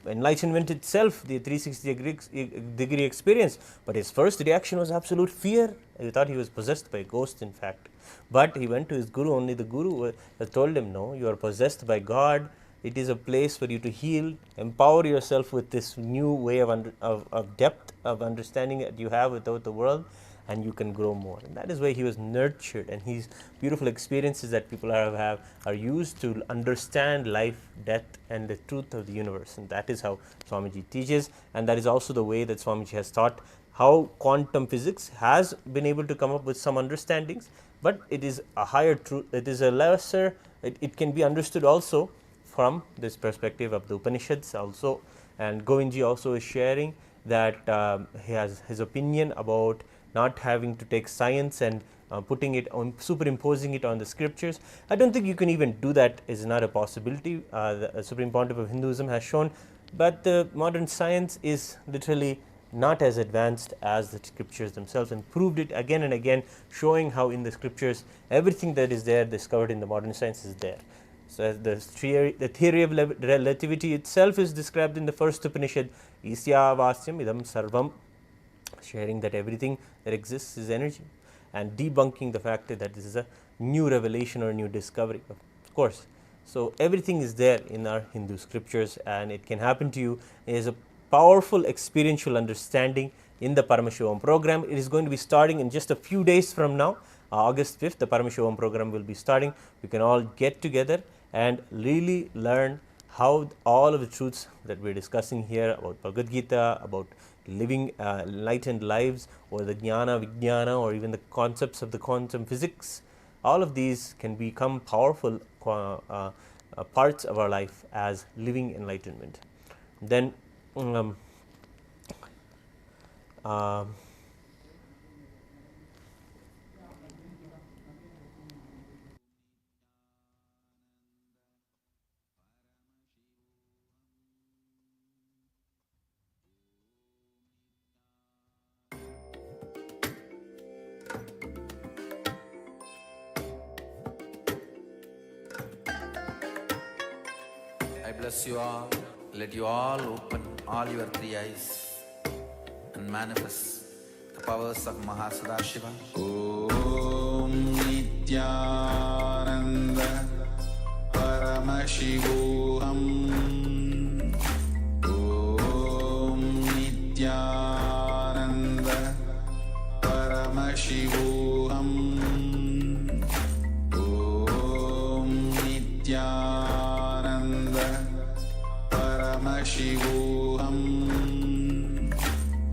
enlightenment itself, the 360-degree experience, but his first reaction was absolute fear. He thought he was possessed by a ghost, in fact. But he went to his guru. Only the guru told him, no, you are possessed by God. It is a place for you to heal, empower yourself with this new way of depth of understanding that you have without the world, and you can grow more. And that is why he was nurtured, and his beautiful experiences that people have are used to understand life, death, and the truth of the universe. And that is how Swamiji teaches, and that is also the way that Swamiji has taught how quantum physics has been able to come up with some understandings, but it is a higher truth, it is a lesser, it can be understood also from this perspective of the Upanishads also. And Govindji also is sharing that he has his opinion about not having to take science and putting it on, superimposing it on the scriptures. I don't think you can even do that. Is not a possibility. The Supreme Pontiff of Hinduism has shown, but the modern science is literally not as advanced as the scriptures themselves, and proved it again and again, showing how in the scriptures everything that is there discovered in the modern science is there. So the theory of relativity itself is described in the first Upanishad, Isya Vasyam Idam Sarvam, sharing that everything that exists is energy, and debunking the fact that this is a new revelation or a new discovery, of course. So everything is there in our Hindu scriptures, and it can happen to you. It is a powerful experiential understanding in the Paramashivam program. It is going to be starting in just a few days from now. August 5th, the Paramashivam program will be starting. We can all get together and really learn how all of the truths that we're discussing here about Bhagavad Gita, about living enlightened lives, or the jnana, vijnana, or even the concepts of the quantum physics, all of these can become powerful parts of our life as living enlightenment. Then
I bless you all. Let you all open all your three eyes and manifest the powers of Mahasadashiva. Om Nithyananda Paramashivam. Om Nithyananda Paramashivam. Om Nithyananda Paramashivam.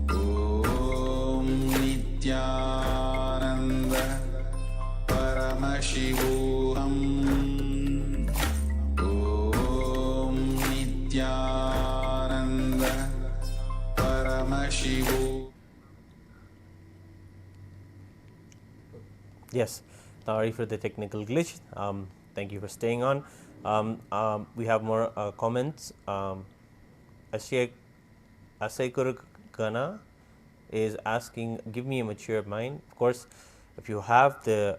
Om Nithyananda Paramashivam. Om Nithyananda Paramashivam.
yes, sorry for the technical glitch. Thank you for staying on. We have more comments. Asaikurukana is asking, give me a mature mind. Of course, if you have the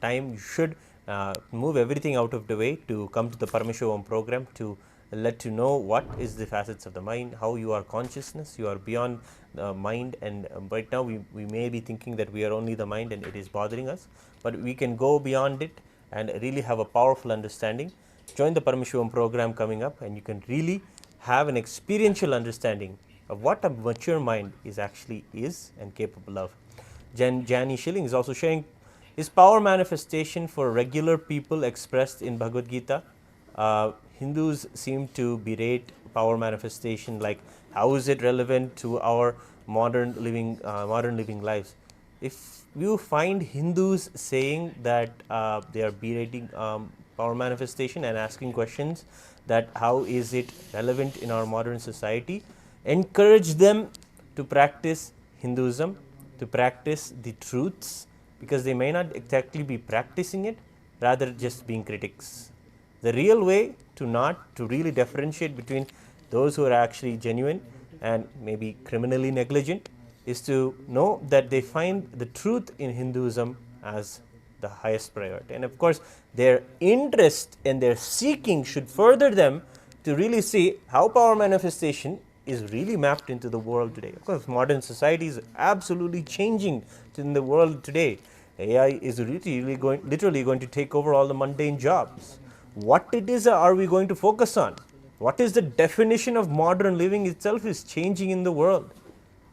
time, you should move everything out of the way to come to the Paramashivam program to let you know what is the facets of the mind, how you are consciousness, you are beyond the mind, and right now we may be thinking that we are only the mind and it is bothering us, but we can go beyond it and really have a powerful understanding. Join the Paramashivam program coming up and you can really have an experiential understanding of what a mature mind is actually is and capable of. Jani Schilling is also sharing, is power manifestation for regular people expressed in Bhagavad Gita? Hindus seem to berate power manifestation, like how is it relevant to our modern living lives? If you find Hindus saying that they are berating power manifestation and asking questions that how is it relevant in our modern society, encourage them to practice Hinduism, to practice the truths, because they may not exactly be practicing it, rather just being critics. The real way to really differentiate between those who are actually genuine and maybe criminally negligent is to know that they find the truth in Hinduism as the highest priority. And of course, their interest and their seeking should further them to really see how power manifestation is really mapped into the world today. Of course, modern society is absolutely changing in the world today. AI is literally going to take over all the mundane jobs. What it is are we going to focus on? What is the definition of modern living itself is changing in the world.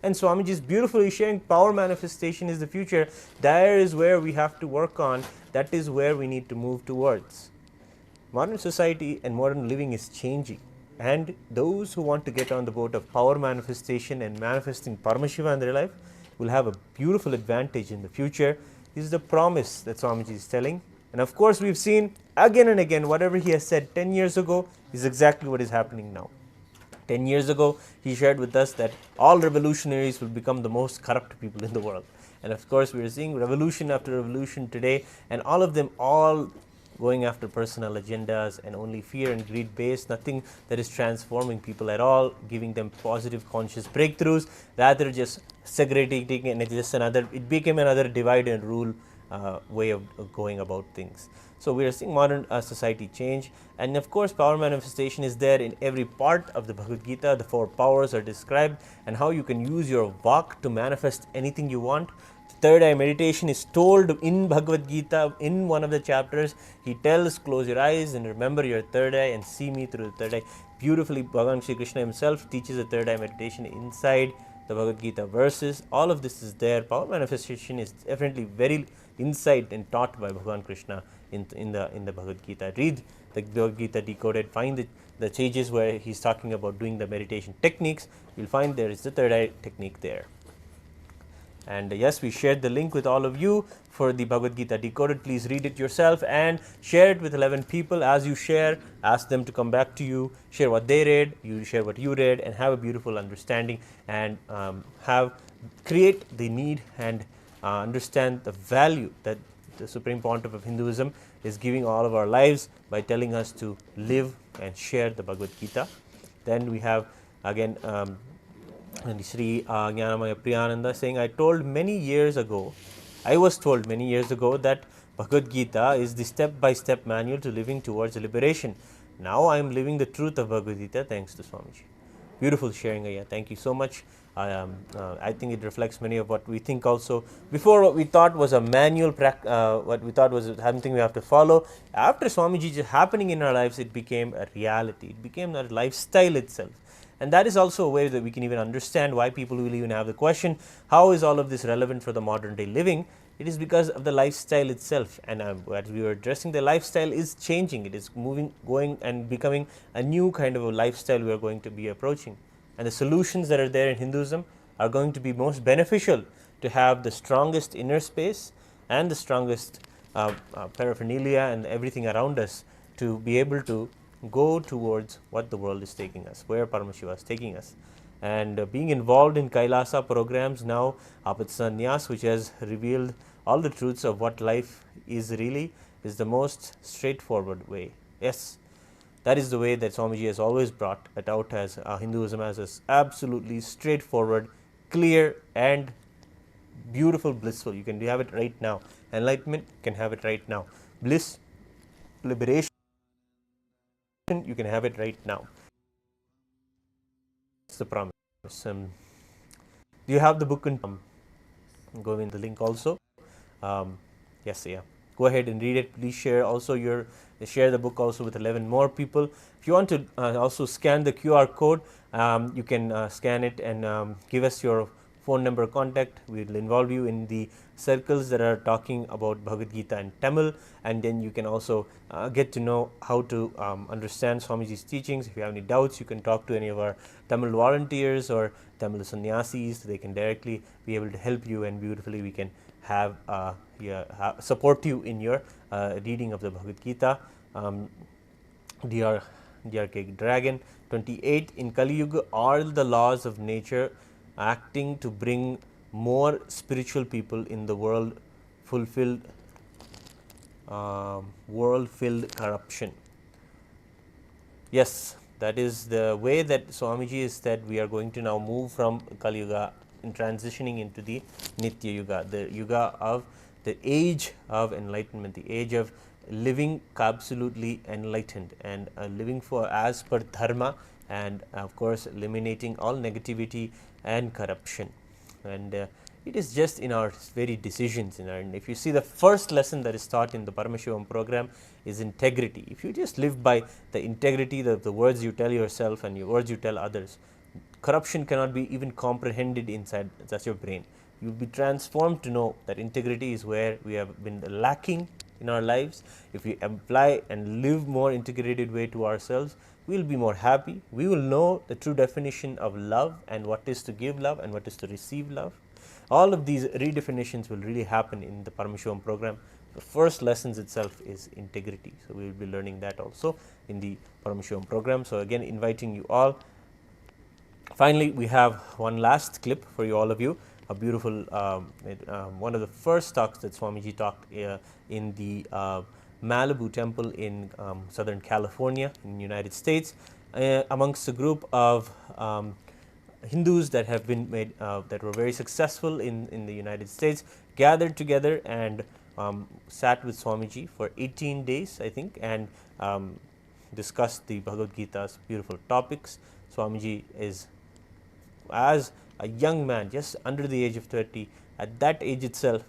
And Swamiji is beautifully sharing power manifestation is the future. That is where we have to work on. That is where we need to move towards. Modern society and modern living is changing. And those who want to get on the boat of power manifestation and manifesting Paramashiva in their life will have a beautiful advantage in the future. This is the promise that Swamiji is telling. And of course, we've seen again and again whatever he has said 10 years ago is exactly what is happening now. 10 years ago, he shared with us that all revolutionaries will become the most corrupt people in the world. And of course, we are seeing revolution after revolution today, and all of them all going after personal agendas and only fear and greed based, nothing that is transforming people at all, giving them positive conscious breakthroughs, rather just segregating, and it became another divide and rule way of going about things. So we are seeing modern society change, and of course power manifestation is there in every part of the Bhagavad Gita. The 4 powers are described and how you can use your Vak to manifest anything you want. The third eye meditation is told in Bhagavad Gita in one of the chapters. He tells, close your eyes and remember your third eye and see me through the third eye. Beautifully, Bhagavan Sri Krishna himself teaches the third eye meditation inside the Bhagavad Gita verses, all of this is there. Power manifestation is definitely very insight and taught by Bhagavan Krishna in the Bhagavad Gita. Read the Bhagavad Gita decoded, find the pages where he's talking about doing the meditation techniques. You'll find there is the third eye technique there. And yes, we shared the link with all of you for the Bhagavad Gita Decoded. Please read it yourself and share it with 11 people. As you share, ask them to come back to you, share what they read, you share what you read, and have a beautiful understanding, and create the need and understand the value that the Supreme Pontiff of Hinduism is giving all of our lives by telling us to live and share the Bhagavad Gita. Then we have again and Sri Jnanamaya Priyananda saying, I was told many years ago that Bhagavad Gita is the step-by-step manual to living towards liberation. Now I am living the truth of Bhagavad Gita thanks to Swamiji. Beautiful sharing, Ayya. Thank you so much. I think it reflects many of what we think also. Before, what we thought was a manual, what we thought was something we have to follow. After Swamiji just happening in our lives, it became a reality. It became a lifestyle itself. And that is also a way that we can even understand why people will even have the question, how is all of this relevant for the modern day living? It is because of the lifestyle itself. And as we were addressing, the lifestyle is changing. It is moving, going and becoming a new kind of a lifestyle we are going to be approaching. And the solutions that are there in Hinduism are going to be most beneficial to have the strongest inner space and the strongest paraphernalia and everything around us to be able to go towards what the world is taking us, where Paramashiva is taking us. And being involved in KAILASA programs now, Apatsanyas, which has revealed all the truths of what life is really, is the most straightforward way. Yes, that is the way that Swamiji has always brought it out as Hinduism as a absolutely straightforward, clear and beautiful, blissful. You can have it right now. Enlightenment, you can have it right now. Bliss, liberation, you can have it right now. It's the promise. Do you have the book? Go in the link also. Yes, yeah. Go ahead and read it. Please share also share the book also with 11 more people. If you want to also scan the QR code, you can scan it and give us your phone number contact. We will involve you in the circles that are talking about Bhagavad Gita in Tamil, and then you can also get to know how to understand Swamiji's teachings. If you have any doubts, you can talk to any of our Tamil volunteers or Tamil sannyasis. They can directly be able to help you, and beautifully we can have support you in your reading of the Bhagavad Gita. DRK Dragon 28, in Kali Yuga, all the laws of nature acting to bring more spiritual people in the world filled corruption. Yes, that is the way that Swamiji is said we are going to now move from Kali Yuga and transitioning into the Nitya Yuga, the Yuga of the age of enlightenment, the age of living absolutely enlightened and living for as per dharma, and of course eliminating all negativity and corruption. And it is just in our very decisions. And if you see, the first lesson that is taught in the Paramashivam program is integrity. If you just live by the integrity, the words you tell yourself and your words you tell others, corruption cannot be even comprehended inside such your brain. You will be transformed to know that integrity is where we have been lacking in our lives. If we apply and live more integrated way to ourselves, we will be more happy. We will know the true definition of love and what is to give love and what is to receive love. All of these redefinitions will really happen in the Paramashivam program. The first lessons itself is integrity. So we will be learning that also in the Paramashivam program. So again, inviting you all. Finally, we have one last clip for you, all of you. A beautiful, one of the first talks that Swamiji talked in the Malibu temple in Southern California in the United States, amongst a group of Hindus that have been made, that were very successful in the United States, gathered together and sat with Swamiji for 18 days, I think, and discussed the Bhagavad Gita's beautiful topics. Swamiji is, as a young man, just under the age of 30, at that age itself,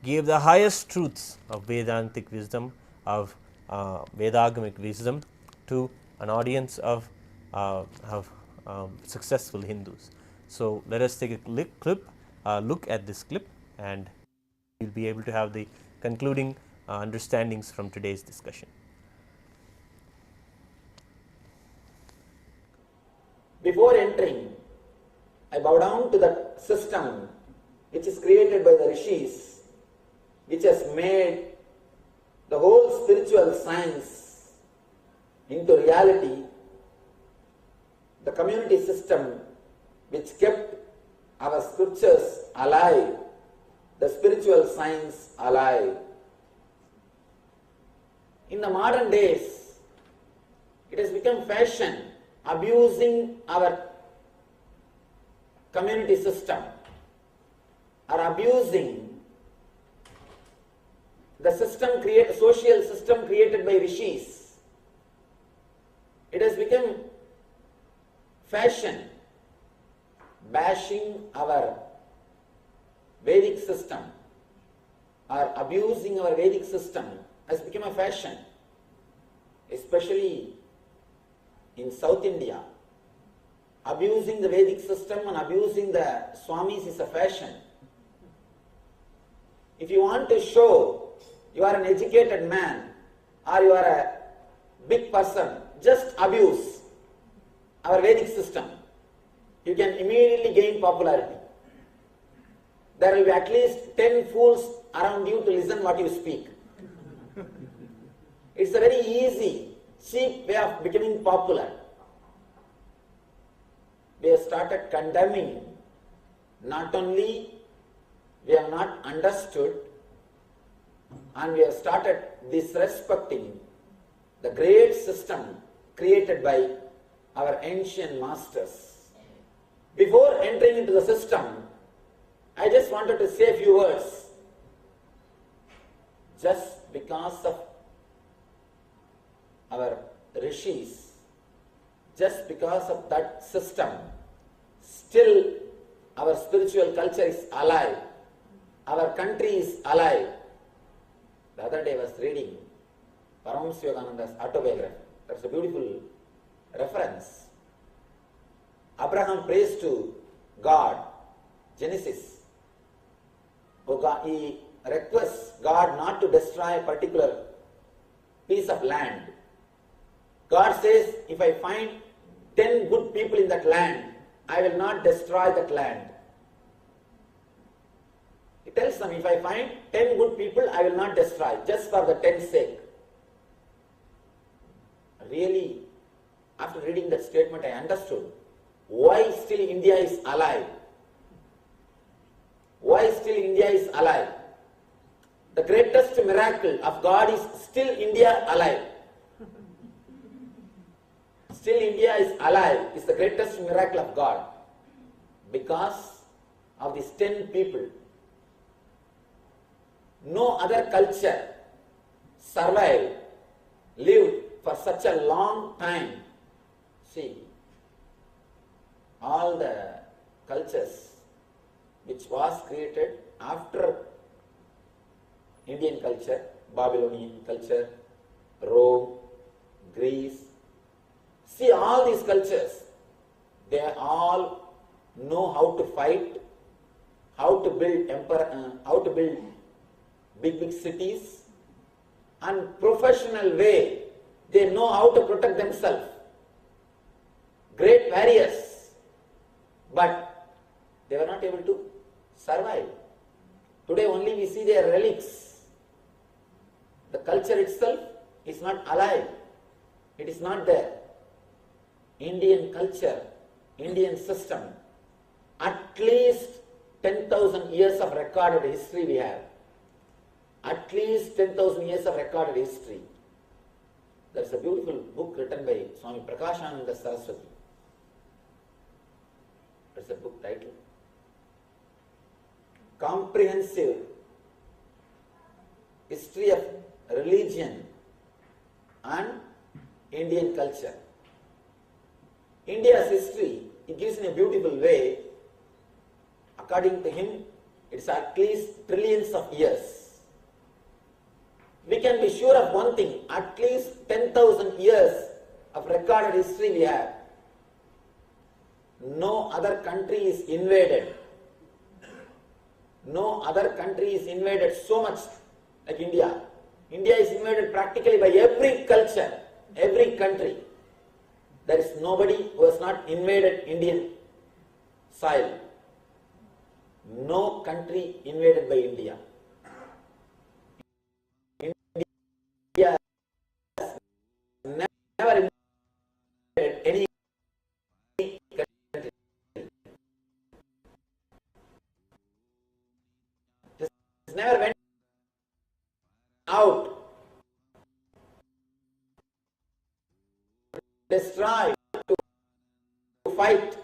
gave the highest truths of Vedantic wisdom, of Vedagamic wisdom to an audience of successful Hindus. So, let us take a look at this clip, and we will be able to have the concluding understandings from today's discussion.
Before entering, I bow down to the system which is created by the rishis, which has made the whole spiritual science into reality, the community system which kept our scriptures alive, the spiritual science alive. In the modern days, it has become fashion abusing our community system or abusing the social system created by rishis. It has become fashion bashing our Vedic system or abusing our Vedic system has become a fashion, especially in South India. Abusing the Vedic system and abusing the Swamis is a fashion. If you want to show you are an educated man or you are a big person, just abuse our Vedic system. You can immediately gain popularity. There will be at least 10 fools around you to listen what you speak. It's a very easy, cheap way of becoming popular. We have started condemning. Not only we have not understood, and we have started disrespecting the great system created by our ancient masters. Before entering into the system, I just wanted to say a few words. Just because of our rishis, just because of that system, still our spiritual culture is alive. Our country is alive. The other day I was reading Paramashivananda's autobiography. That's a beautiful reference. Abraham prays to God, Genesis. Oh God, he requests God not to destroy a particular piece of land. God says, if I find 10 good people in that land, I will not destroy that land. He tells them, if I find 10 good people, I will not destroy, just for the 10's sake. Really, after reading that statement, I understood why still India is alive. Why still India is alive? The greatest miracle of God is still India alive. Still India is alive is the greatest miracle of God because of these 10 people. No other culture survived, lived for such a long time. See, all the cultures which was created after Indian culture, Babylonian culture, Rome, Greece. See, all these cultures, they all know how to fight, how to build big cities, and professional way, they know how to protect themselves. Great warriors, but they were not able to survive. Today only we see their relics. The culture itself is not alive. It is not there. Indian culture, Indian system, at least 10,000 years of recorded history we have. At least 10,000 years of recorded history. There's a beautiful book written by Swami Prakashananda Saraswati. There's a book title, Comprehensive History of Religion and Indian Culture. India's history, it gives in a beautiful way. According to him, it's at least trillions of years. We can be sure of one thing, at least 10,000 years of recorded history we have. no other country is invaded. No other country is invaded so much like India. India is invaded practically by every culture, every country. There is nobody who has not invaded Indian soil. No country invaded by India. India has never invaded any country. It never went out to destroy, to fight,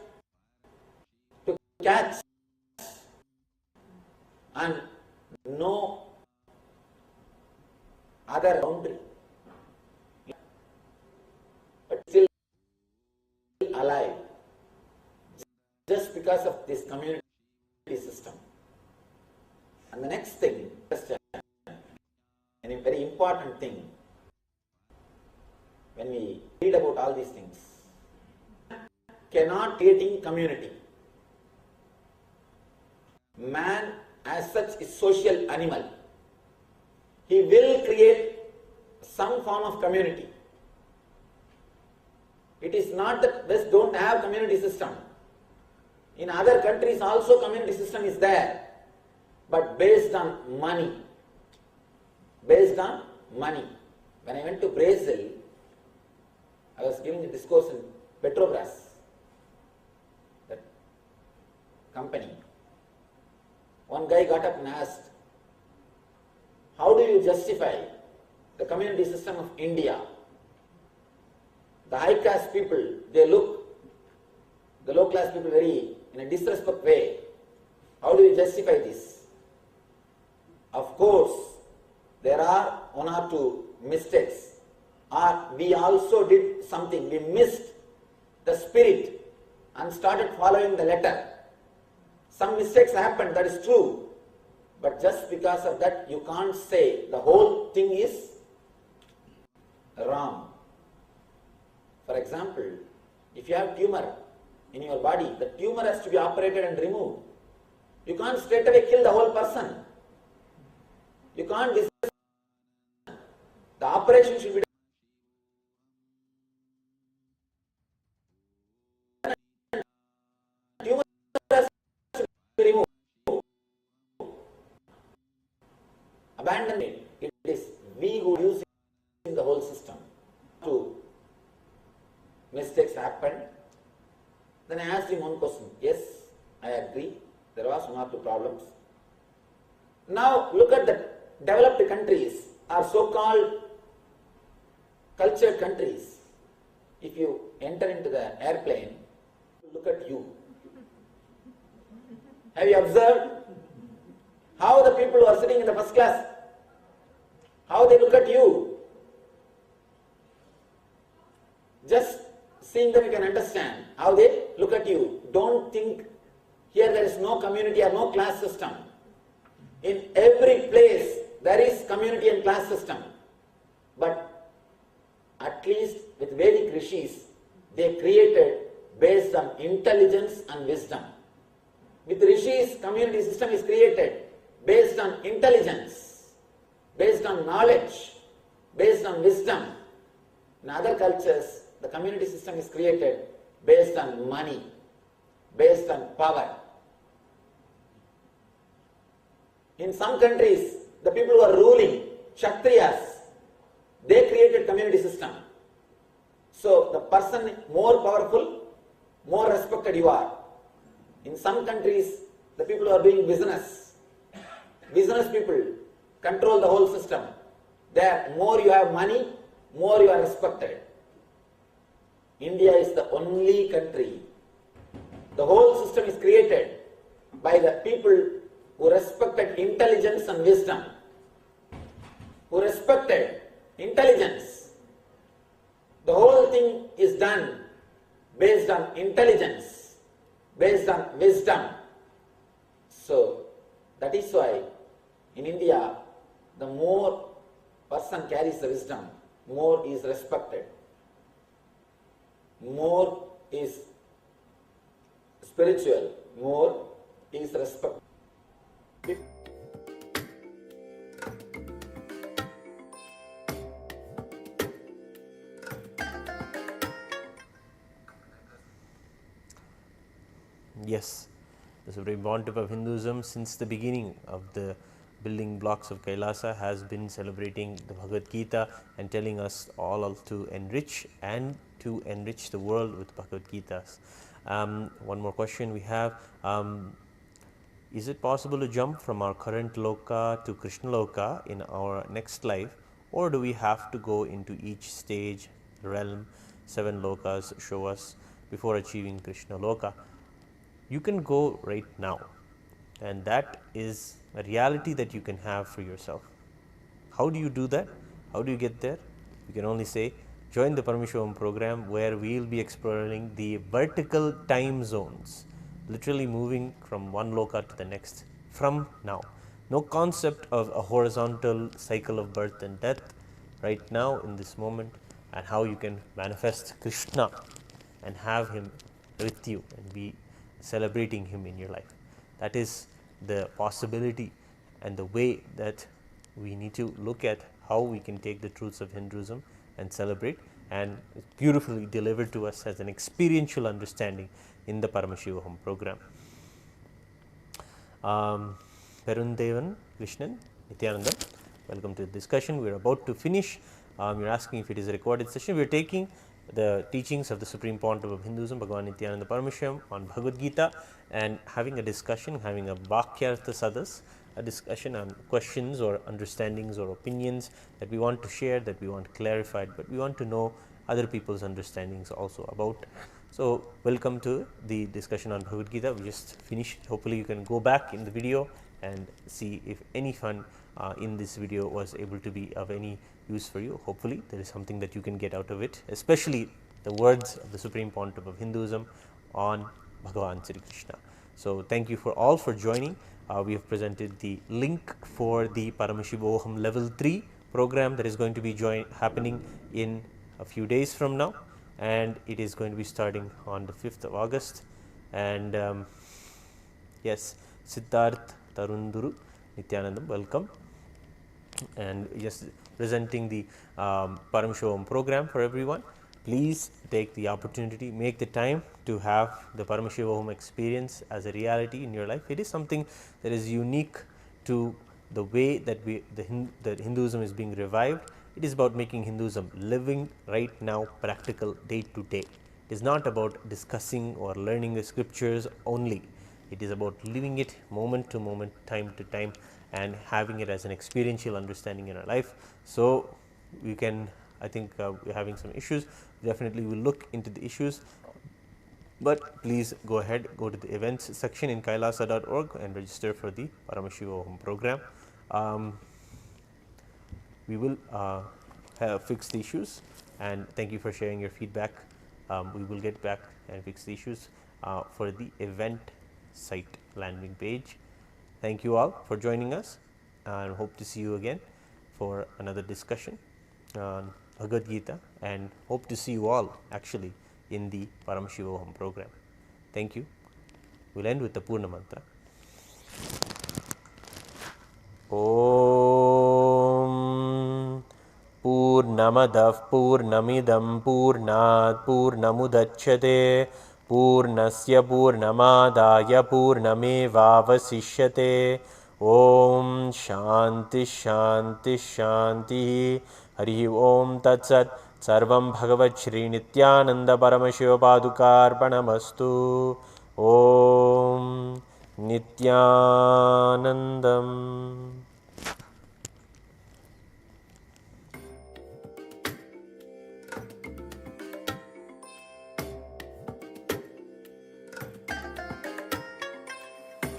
to catch, and no other boundary, but still alive just because of this community system. And the next thing, and a very important thing, when we read about all these things, cannot creating community. Man as such is social animal. He will create some form of community. It is not that West don't have community system. In other countries also community system is there, but based on money. Based on money. When I went to Brazil, I was giving a discourse in Petrobras, that company. One guy got up and asked, how do you justify the community system of India? The high caste people, they look the low class people very in a disrespect way. How do you justify this? Of course, there are one or two mistakes, or we also did something, we missed the spirit and started following the letter. Some mistakes happened, that is true, but just because of that you can't say the whole thing is wrong. For example, if you have tumor in your body, the tumor has to be operated and removed. You can't straight away kill the whole person. You can't discuss. The operation should be done. Tumor has to be removed. Abandon it. It is we who use in the whole system. Two mistakes happened. Then I asked him one question. Yes, I agree. There was one or two problems. Now look at the developed countries or so-called cultured countries. If you enter into the airplane, look at you. Have you observed how the people who are sitting in the first class, how they look at you? Just seeing them you can understand how they look at you. Don't think here there is no community or no class system. In every place there is community and class system. But at least with Vedic rishis, they created based on intelligence and wisdom. With rishis, community system is created based on intelligence, based on knowledge, based on wisdom. In other cultures, the community system is created based on money, based on power. In some countries, the people who are ruling, Kshatriyas, they created community system. So the person more powerful, more respected you are. In some countries, the people who are doing business people control the whole system. There, more you have money, more you are respected. India is the only country. The whole system is created by the people who respected intelligence and wisdom. Who respected intelligence. The whole thing is done based on intelligence, based on wisdom. So, that is why in India, the more person carries the wisdom, more is respected. More is spiritual, more is respect.
Yes, the Supreme Pontiff of Hinduism, since the beginning of the building blocks of KAILASA, has been celebrating the Bhagavad Gita and telling us all to enrich and to enrich the world with Bhagavad Gitas. One more question we have. Is it possible to jump from our current loka to Krishna loka in our next life, or do we have to go into each stage, realm, 7 lokas show us before achieving Krishna loka? You can go right now, and that is a reality that you can have for yourself. How do you do that? How do you get there? You can only say, join the Paramashivam program, where we will be exploring the vertical time zones, literally moving from one loka to the next from now. No concept of a horizontal cycle of birth and death right now in this moment, and how you can manifest Krishna and have him with you and be celebrating him in your life. That is the possibility and the way that we need to look at how we can take the truths of Hinduism and celebrate, and beautifully delivered to us as an experiential understanding in the Paramashivam program. Perundevan Krishnan Nithyananda, welcome to the discussion. We are about to finish. You're asking if it is a recorded session. We are taking the teachings of the Supreme Pontiff of Hinduism, Bhagavan Nithyananda Paramashivam, on Bhagavad Gita, and having a discussion, having a Vakyartha Sadas, a discussion on questions or understandings or opinions that we want to share, that we want clarified, but we want to know other people's understandings also about. So, welcome to the discussion on Bhagavad Gita. We just finished. Hopefully, you can go back in the video and see if any fun in this video was able to be of any use for you. Hopefully, there is something that you can get out of it, especially the words of the Supreme Pontiff of Hinduism on Bhagavan Sri Krishna. So, thank you for all for joining. We have presented the link for the Paramashivoham Level 3 program that is going to be happening in a few days from now, and it is going to be starting on the 5th of August. And yes, Siddharth Tarunduru Nithyanandam, welcome. And just presenting the Paramashivam program for everyone. Please take the opportunity, make the time to have the Paramashivam experience as a reality in your life. It is something that is unique to the way that that Hinduism is being revived. It is about making Hinduism living right now, practical, day to day. It is not about discussing or learning the scriptures only. It is about living it moment to moment, time to time, and having it as an experiential understanding in our life. So, we can, I think we're having some issues. Definitely we'll look into the issues, but please go ahead, go to the events section in kailasa.org and register for the Paramashivam program. We will fix the issues, and thank you for sharing your feedback. We will get back and fix the issues for the event site landing page. Thank you all for joining us, and hope to see you again for another discussion on Bhagavad Gita, and hope to see you all actually in the Paramashivoham program. Thank you. We'll end with the Purna Mantra. Om Purnamadav Purnamidam Purnat Purnamudachyate Purnasya Purnamadaya Purnamevavasishyate. Om Shanti Shanti Shanti. Hari Om Tat Sat. Sarvam Bhagavat Sri Nithyananda Paramashiva Padukarpanamastu. Om Nithyanandam.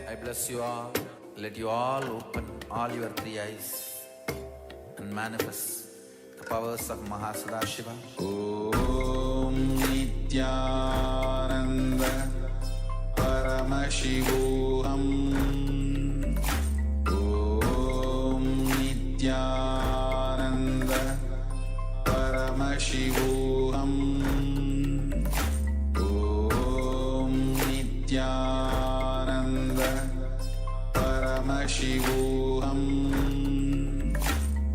I bless you all. Let you all open all your 3 eyes and manifest the powers of Mahasadashiva.
Om Nithyananda Paramashivam. Om Nithyananda Paramashivam. Om Nithyananda Nithyananda Paramashivam.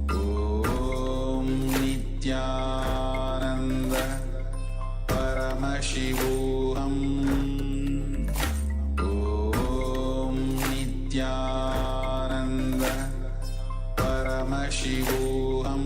Om Nithyananda Paramashivam. Om Nithyananda Paramashivam.